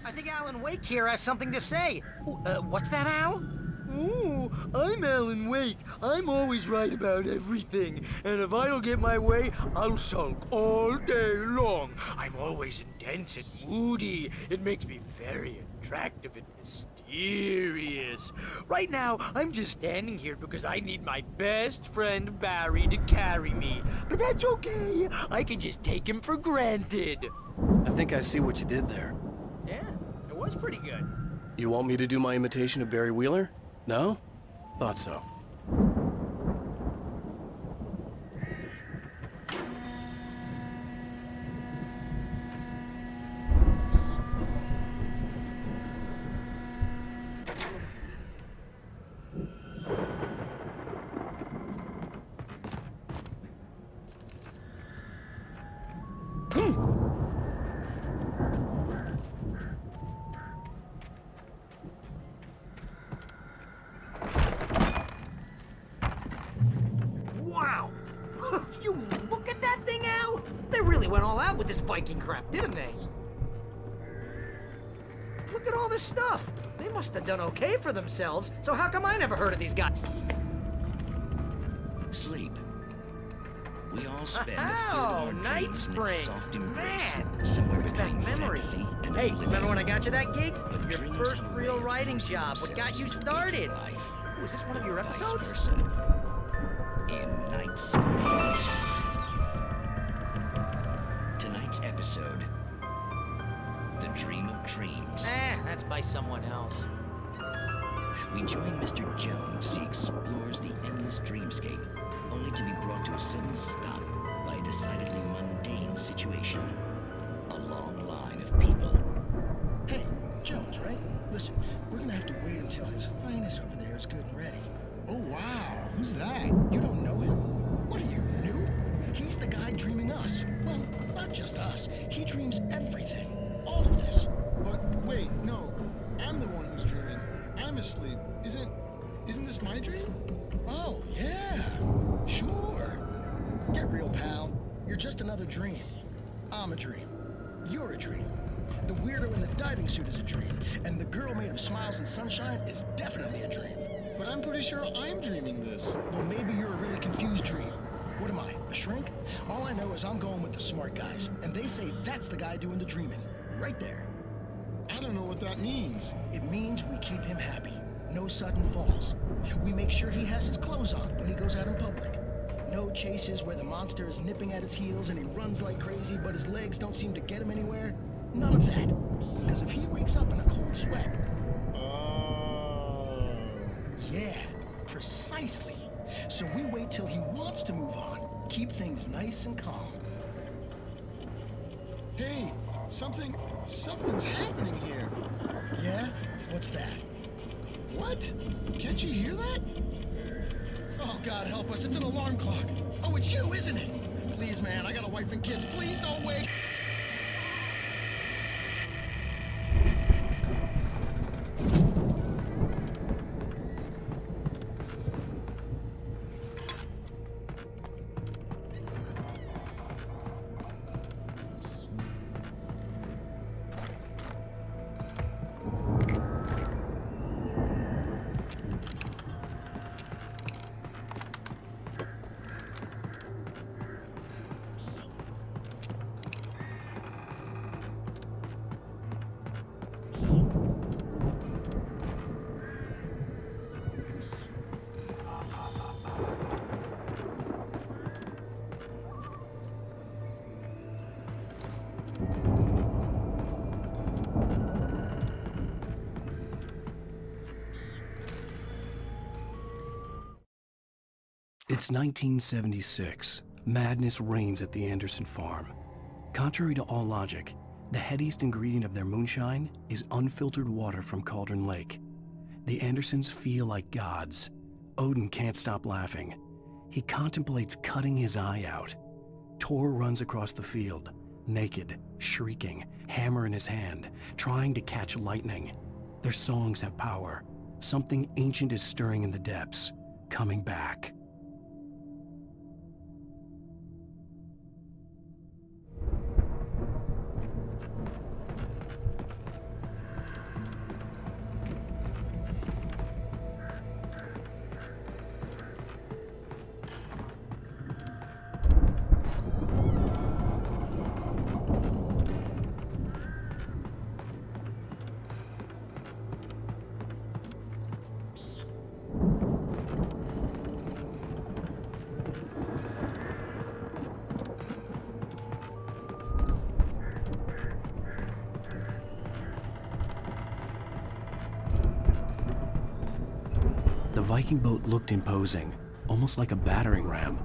I think Alan Wake here has something to say. What's that, Al? Oh, I'm Alan Wake. I'm always right about everything. And if I don't get my way, I'll sulk all day long. I'm always intense and moody. It makes me very attractive and mysterious. Right now, I'm just standing here because I need my best friend Barry to carry me. But that's okay. I can just take him for granted. I think I see what you did there. Yeah, it was pretty good. You want me to do my imitation of Barry Wheeler? No? Thought so. Wow! You look at that thing, Al! They really went all out with this Viking crap, didn't they? Look at all this stuff! They must have done okay for themselves, so how come I never heard of these guys? Sleep. We all spend a third of our Night dreams in Springs! its soft embrace, Man! somewhere Brings back between memories. fantasy and Hey, oblivion. remember when I got you that gig? But Your dreams first have a real way of writing losing job. What got you themselves in started? life. Was this one of your Or vice episodes? versa. In Night Springs. Tonight's episode, The Dream of Dreams. That's by someone else. We join Mr. Jones as he explores the endless dreamscape, only to be brought to a sudden stop by a decidedly mundane situation. A long line of people. Hey, Jones, right? Listen, we're gonna have to wait until His Highness over there is good and ready. Oh, wow. Who's that? You don't know him? What are you, new? He's the guy dreaming us. Well, not just us. He dreams everything. All of this. But wait, no. I'm the one who's dreaming. I'm asleep. Isn't this my dream? Oh, yeah. Sure. Get real, pal. You're just another dream. I'm a dream. You're a dream. The weirdo in the diving suit is a dream. And the girl made of smiles and sunshine is definitely a dream. But I'm pretty sure I'm dreaming this. Well, maybe you're a really confused dream. What am I, a shrink? All I know is I'm going with the smart guys. And they say that's the guy doing the dreaming. Right there. I don't know what that means. It means we keep him happy. No sudden falls. We make sure he has his clothes on when he goes out in public. No chases where the monster is nipping at his heels and he runs like crazy, but his legs don't seem to get him anywhere. None of that. Because if he wakes up in a cold sweat... Yeah, precisely. So we wait till he wants to move on. Keep things nice and calm. Hey, something's happening here. Yeah? What's that? What? Can't you hear that? Oh, God help us, it's an alarm clock. Oh, it's you, isn't it? Please, man, I got a wife and kids. Please don't wait. It's 1976. Madness reigns at the Anderson farm. Contrary to all logic, the headiest ingredient of their moonshine is unfiltered water from Cauldron Lake. The Andersons feel like gods. Odin can't stop laughing. He contemplates cutting his eye out. Tor runs across the field, naked, shrieking, hammer in his hand, trying to catch lightning. Their songs have power. Something ancient is stirring in the depths, coming back. The Viking boat looked imposing, almost like a battering ram.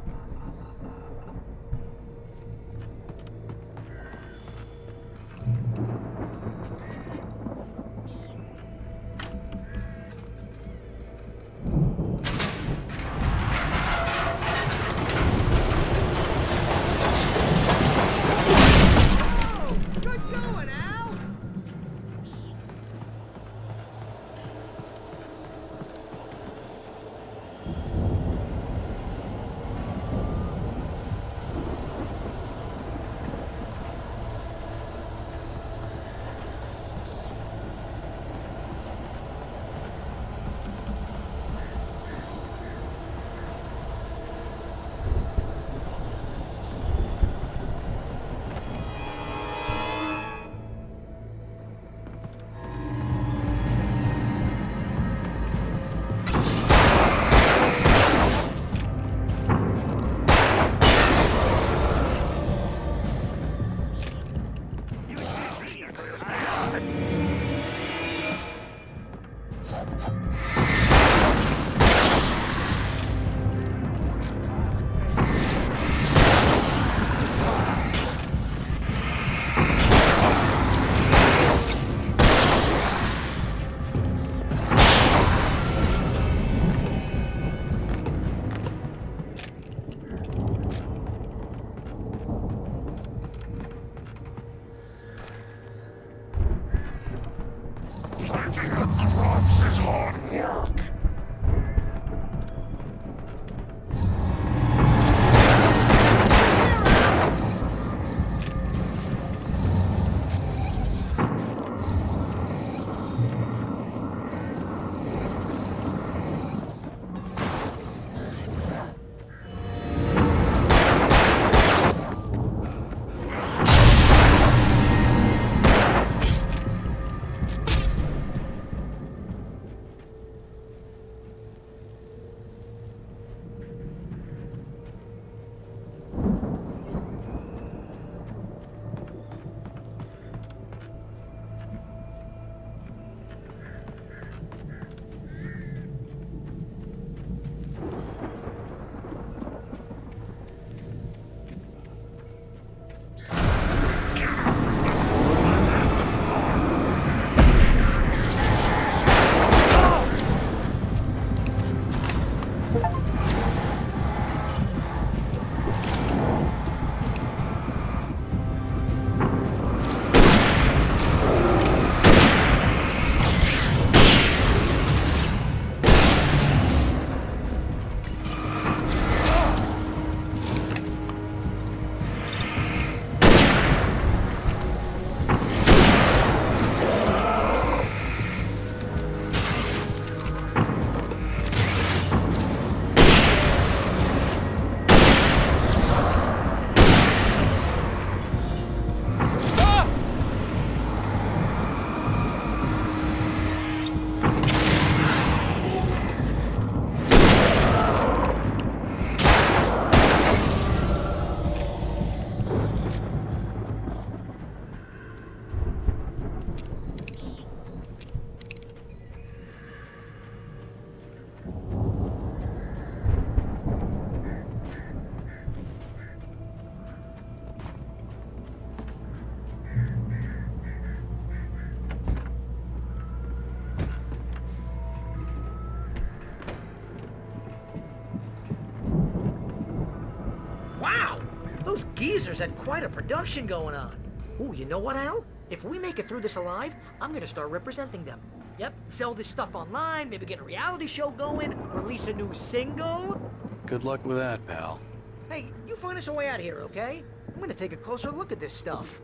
Wow! Those geezers had quite a production going on. Ooh, you know what, Al? If we make it through this alive, I'm gonna start representing them. Yep, sell this stuff online, maybe get a reality show going, release a new single. Good luck with that, pal. Hey, you find us a way out of here, okay? I'm gonna take a closer look at this stuff.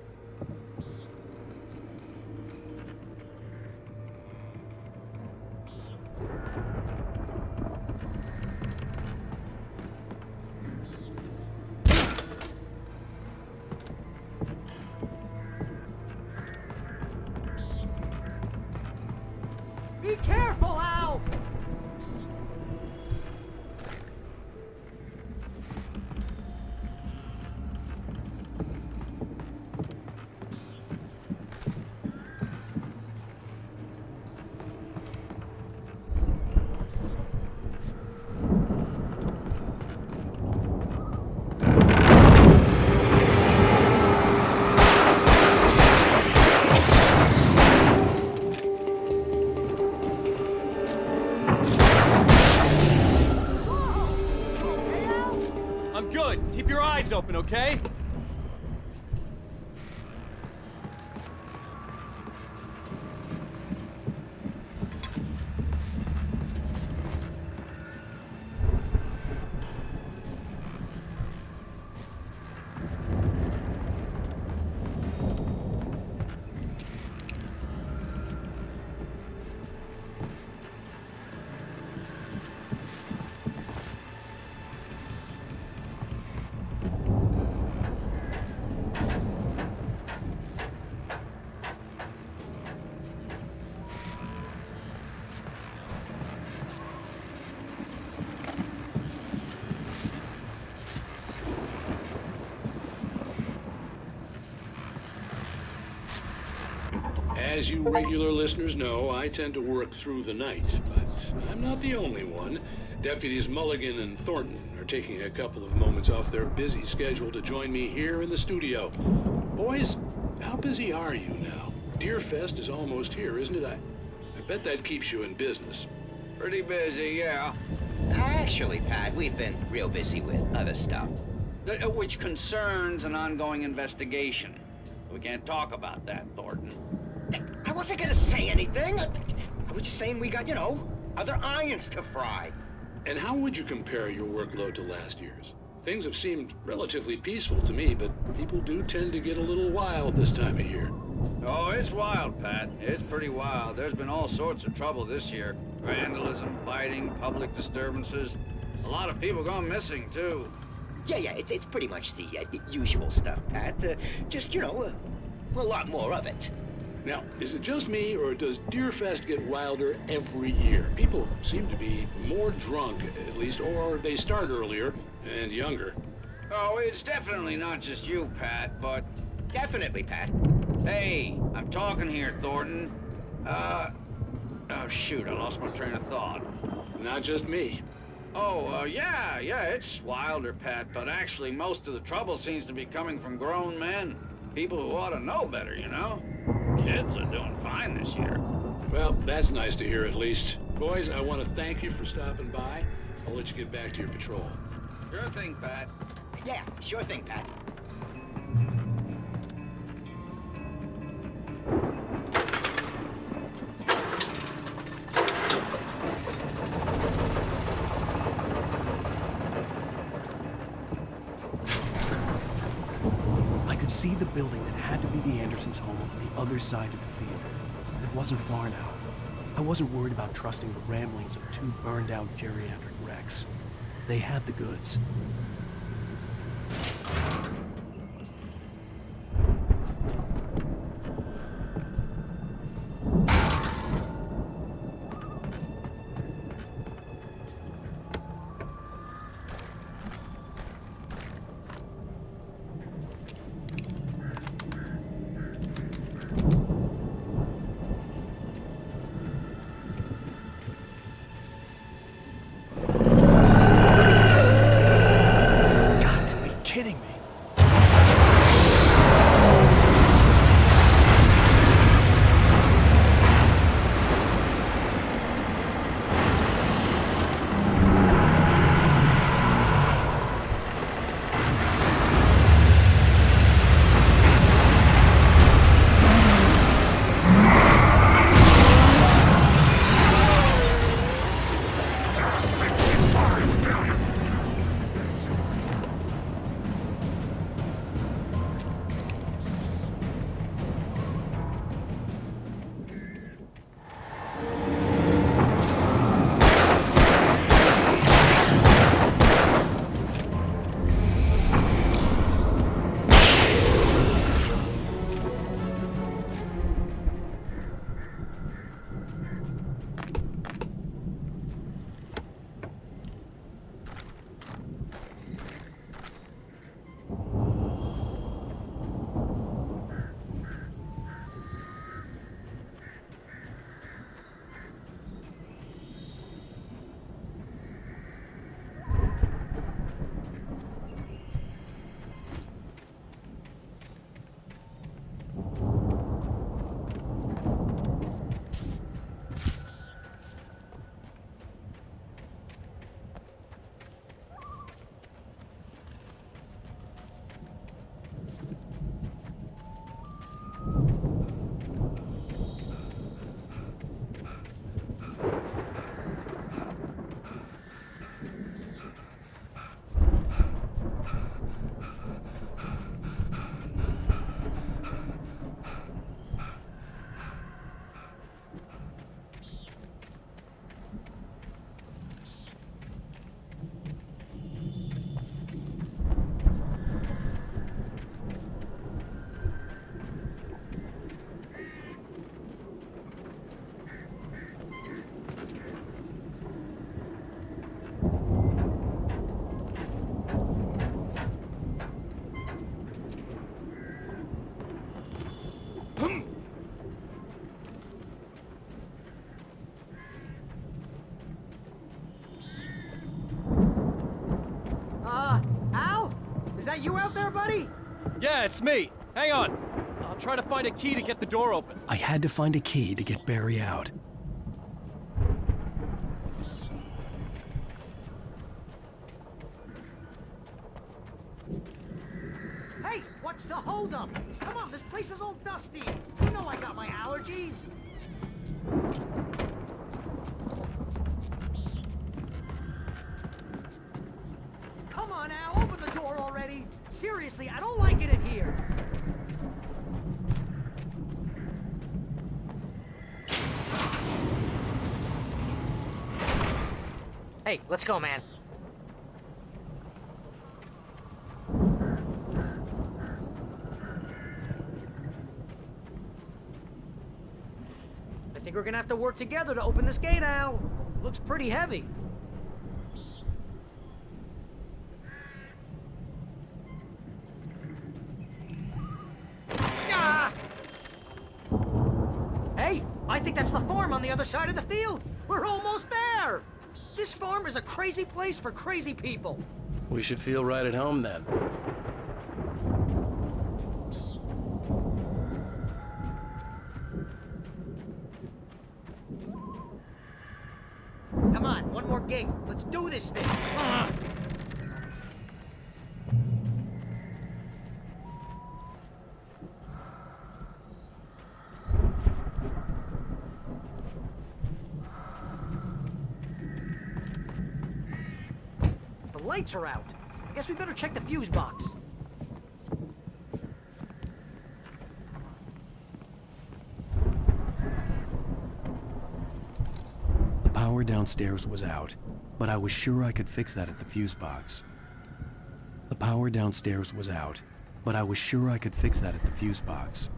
Be careful, Al! Keep your eyes open, okay? As you regular listeners know, I tend to work through the night, but I'm not the only one. Deputies Mulligan and Thornton are taking a couple of moments off their busy schedule to join me here in the studio. Boys, how busy are you now? Deerfest is almost here, isn't it? I bet that keeps you in business. Pretty busy, yeah. Actually, Pat, we've been real busy with other stuff, which concerns an ongoing investigation. We can't talk about that, Thornton. I wasn't gonna say anything. I was just saying we got, you know, other irons to fry. And how would you compare your workload to last year's? Things have seemed relatively peaceful to me, but people do tend to get a little wild this time of year. Oh, it's wild, Pat. It's pretty wild. There's been all sorts of trouble this year. Vandalism, fighting, public disturbances. A lot of people gone missing, too. Yeah, it's pretty much the usual stuff, Pat. Just, you know, a lot more of it. Now, is it just me, or does Deerfest get wilder every year? People seem to be more drunk, at least, or they start earlier and younger. Oh, it's definitely not just you, Pat, but... Definitely, Pat. Hey, I'm talking here, Thornton. Oh, shoot, I lost my train of thought. Not just me. Oh, yeah, it's wilder, Pat, but actually most of the trouble seems to be coming from grown men. People who ought to know better, you know? Kids are doing fine this year. Well, that's nice to hear at least. Boys, I want to thank you for stopping by. I'll let you get back to your patrol. Sure thing, Pat. Yeah, sure thing, Pat. See the building that had to be the Andersons' home on the other side of the field. It wasn't far now. I wasn't worried about trusting the ramblings of two burned-out geriatric wrecks. They had the goods. Is that you out there, buddy? Yeah, it's me. Hang on. I'll try to find a key to get the door open. I had to find a key to get Barry out. Hey, what's the holdup? Come on, this place is all dusty. You know I got my allergies. Come on now, open the door already. Seriously, I don't like it in here. Hey, let's go, man. I think we're gonna have to work together to open this gate, Al. Looks pretty heavy. Ah! Hey, I think that's the farm on the other side of the field. We're almost there. This farm is a crazy place for crazy people. We should feel right at home then. Come on, one more gate. Let's do this thing. The lights are out. I guess we better check the fuse box. The power downstairs was out, but I was sure I could fix that at the fuse box. The power downstairs was out, but I was sure I could fix that at the fuse box.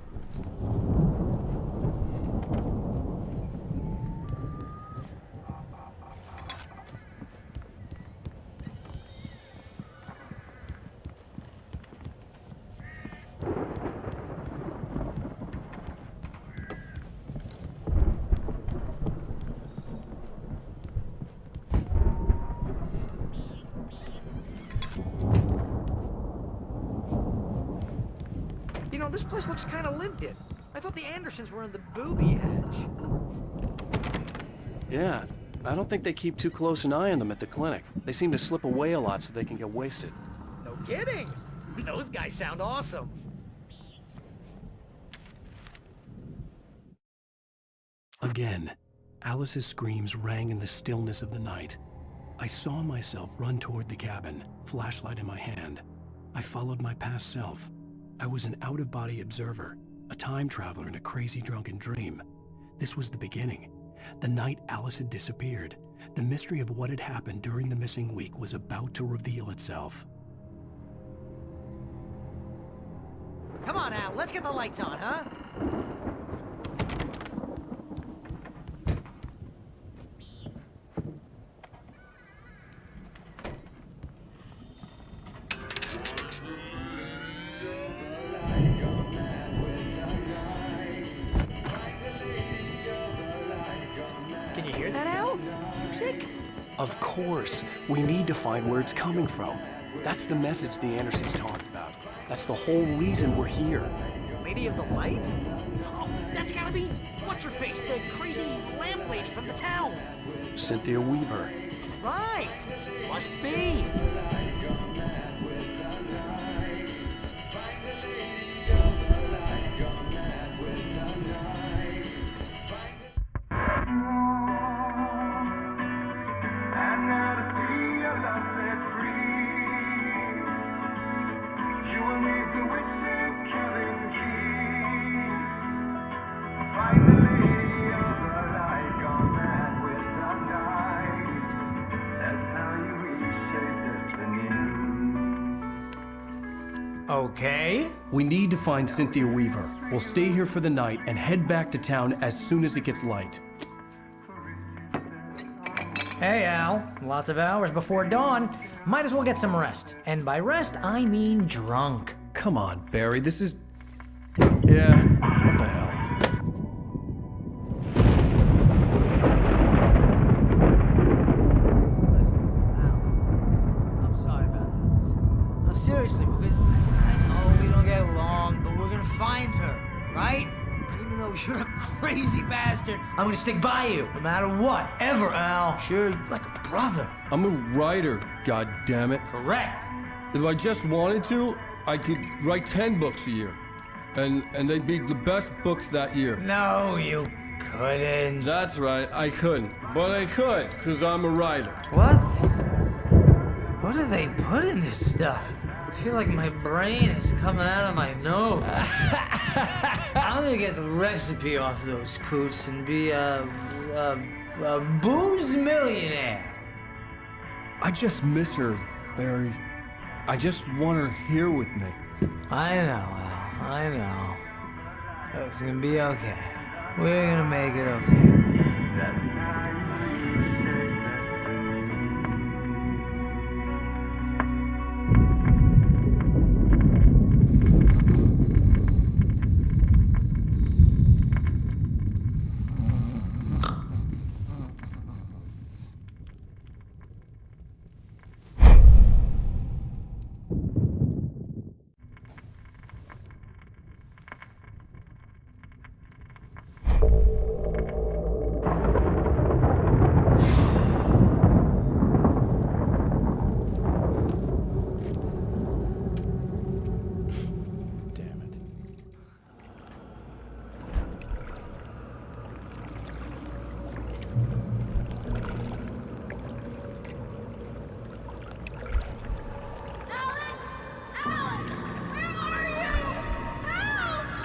You know, this place looks kind of lived in. I thought the Andersons were in the booby hatch. Yeah, I don't think they keep too close an eye on them at the clinic. They seem to slip away a lot so they can get wasted. No kidding. Those guys sound awesome. Again, Alice's screams rang in the stillness of the night. I saw myself run toward the cabin, flashlight in my hand. I followed my past self. I was an out-of-body observer, a time traveler in a crazy drunken dream. This was the beginning. The night Alice had disappeared. The mystery of what had happened during the missing week was about to reveal itself. Come on, Al, let's get the lights on, huh? Can you hear that, Al? Music? Of course. We need to find where it's coming from. That's the message the Andersons talked about. That's the whole reason we're here. Lady of the Light? Oh, that's gotta be... what's-her-face, the crazy lamp lady from the town. Cynthia Weaver. Right. Must be. Okay. We need to find Cynthia Weaver. We'll stay here for the night and head back to town as soon as it gets light. Hey, Al. Lots of hours before dawn. Might as well get some rest. And by rest, I mean drunk. Come on, Barry, this is... Yeah, what the hell? seriously, because I know we don't get along, but we're gonna find her, right? Even though you're a crazy bastard, I'm gonna stick by you, no matter what, ever, Al. Sure, like a brother. I'm a writer, goddammit. Correct. If I just wanted to, I could write 10 books a year. And they'd be the best books that year. No, you couldn't. That's right, I couldn't. But I could, because I'm a writer. What? What do they put in this stuff? I feel like my brain is coming out of my nose. I'm gonna get the recipe off those coots and be a booze millionaire. I just miss her, Barry. I just want her here with me. I know, Al. I know. It's gonna be okay. We're gonna make it okay.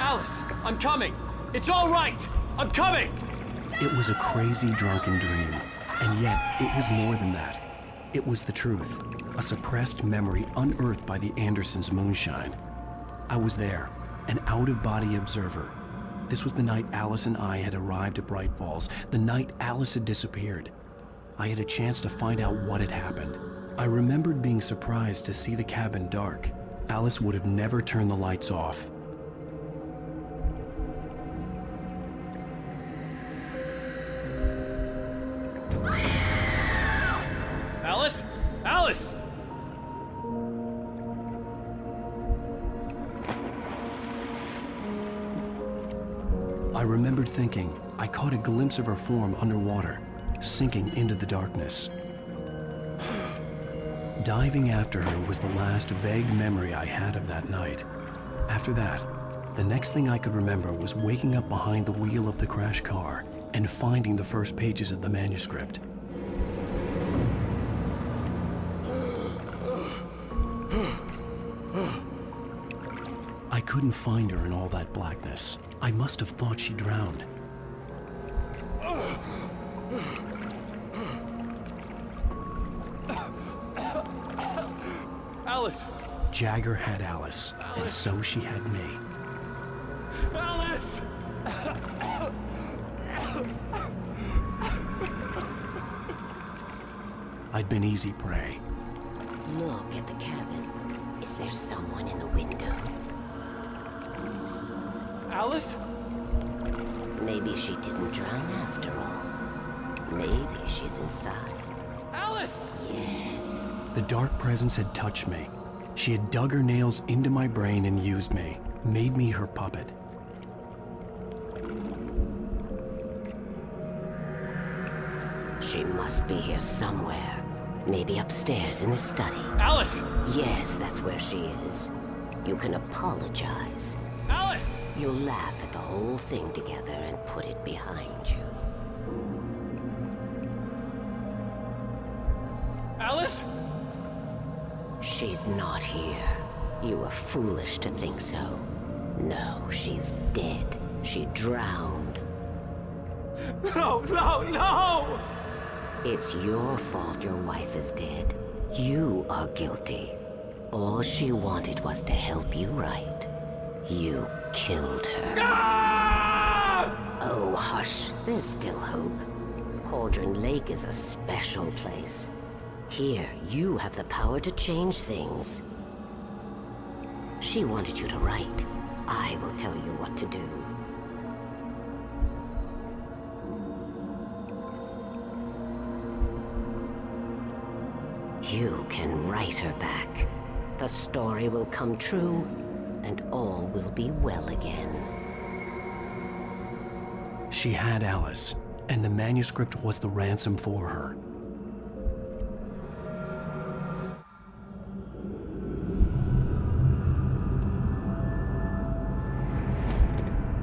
Alice, I'm coming! It's all right! I'm coming! It was a crazy, drunken dream, and yet it was more than that. It was the truth, a suppressed memory unearthed by the Andersons' moonshine. I was there, an out-of-body observer. This was the night Alice and I had arrived at Braight-Fall's, the night Alice had disappeared. I had a chance to find out what had happened. I remembered being surprised to see the cabin dark. Alice would have never turned the lights off. Alice? Alice! I remembered thinking I caught a glimpse of her form underwater, sinking into the darkness. Diving after her was the last vague memory I had of that night. After that, the next thing I could remember was waking up behind the wheel of the crash car and finding the first pages of the manuscript. I couldn't find her in all that blackness. I must have thought she drowned. Alice! Jagger had Alice, and so she had me. Alice! I'd been easy prey. Look at the cabin. Is there someone in the window? Alice? Maybe she didn't drown after all. Maybe she's inside. Alice! Yes. The dark presence had touched me. She had dug her nails into my brain and used me, made me her puppet. She must be here somewhere. Maybe upstairs in the study. Alice! Yes, that's where she is. You can apologize. Alice! You'll laugh at the whole thing together and put it behind you. Alice? She's not here. You were foolish to think so. No, she's dead. She drowned. No, no, no! It's your fault your wife is dead. You are guilty. All she wanted was to help you right. You killed her. Ah! Oh, hush. There's still hope. Cauldron Lake is a special place. Here, you have the power to change things. She wanted you to write. I will tell you what to do. You can write her back. The story will come true, and all will be well again. She had Alice, and the manuscript was the ransom for her.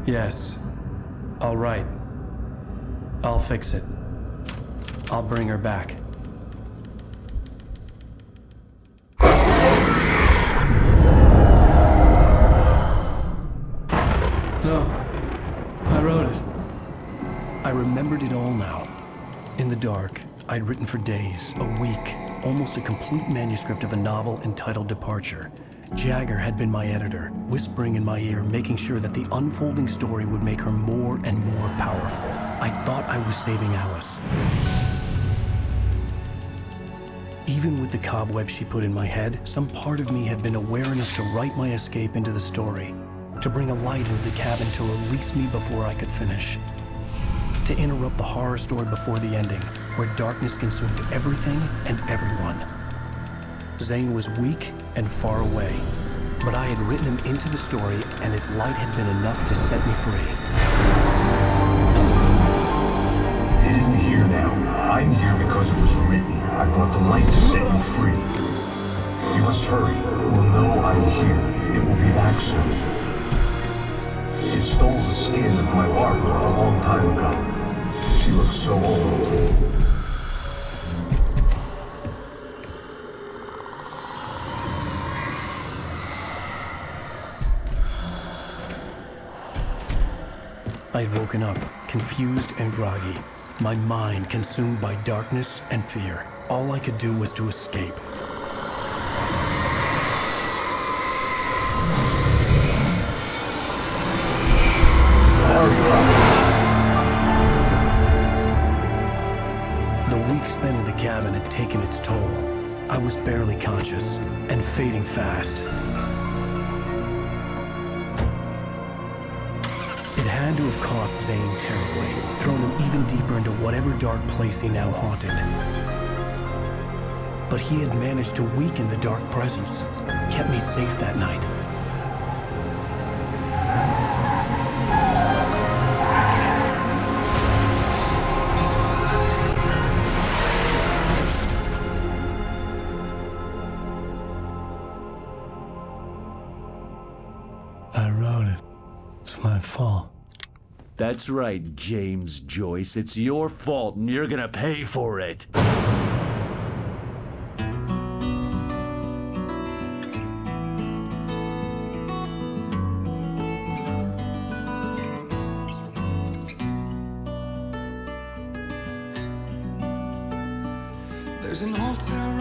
Yes. All right. I'll fix it. I'll bring her back. No. I wrote it. I remembered it all now. In the dark, I'd written for days, a week, almost a complete manuscript of a novel entitled Departure. Jagger had been my editor, whispering in my ear, making sure that the unfolding story would make her more and more powerful. I thought I was saving Alice. Even with the cobwebs she put in my head, some part of me had been aware enough to write my escape into the story, to bring a light into the cabin to release me before I could finish, to interrupt the horror story before the ending, where darkness consumed everything and everyone. Zane was weak and far away, but I had written him into the story, and his light had been enough to set me free. It isn't here now. I'm here because it was written. I brought the light to set you free. You must hurry. It will know I'm here. It will be back soon. It stole the skin of my Barbara a long time ago. She looks so old. I'd woken up, confused and groggy, my mind consumed by darkness and fear. All I could do was to escape. The week spent in the cabin had taken its toll. I was barely conscious and fading fast. It had to have cost Zane terribly, thrown him even deeper into whatever dark place he now haunted. But he had managed to weaken the dark presence, kept me safe that night. I wrote it. It's my fault. That's right, James Joyce. It's your fault, and you're gonna pay for it. There's an altar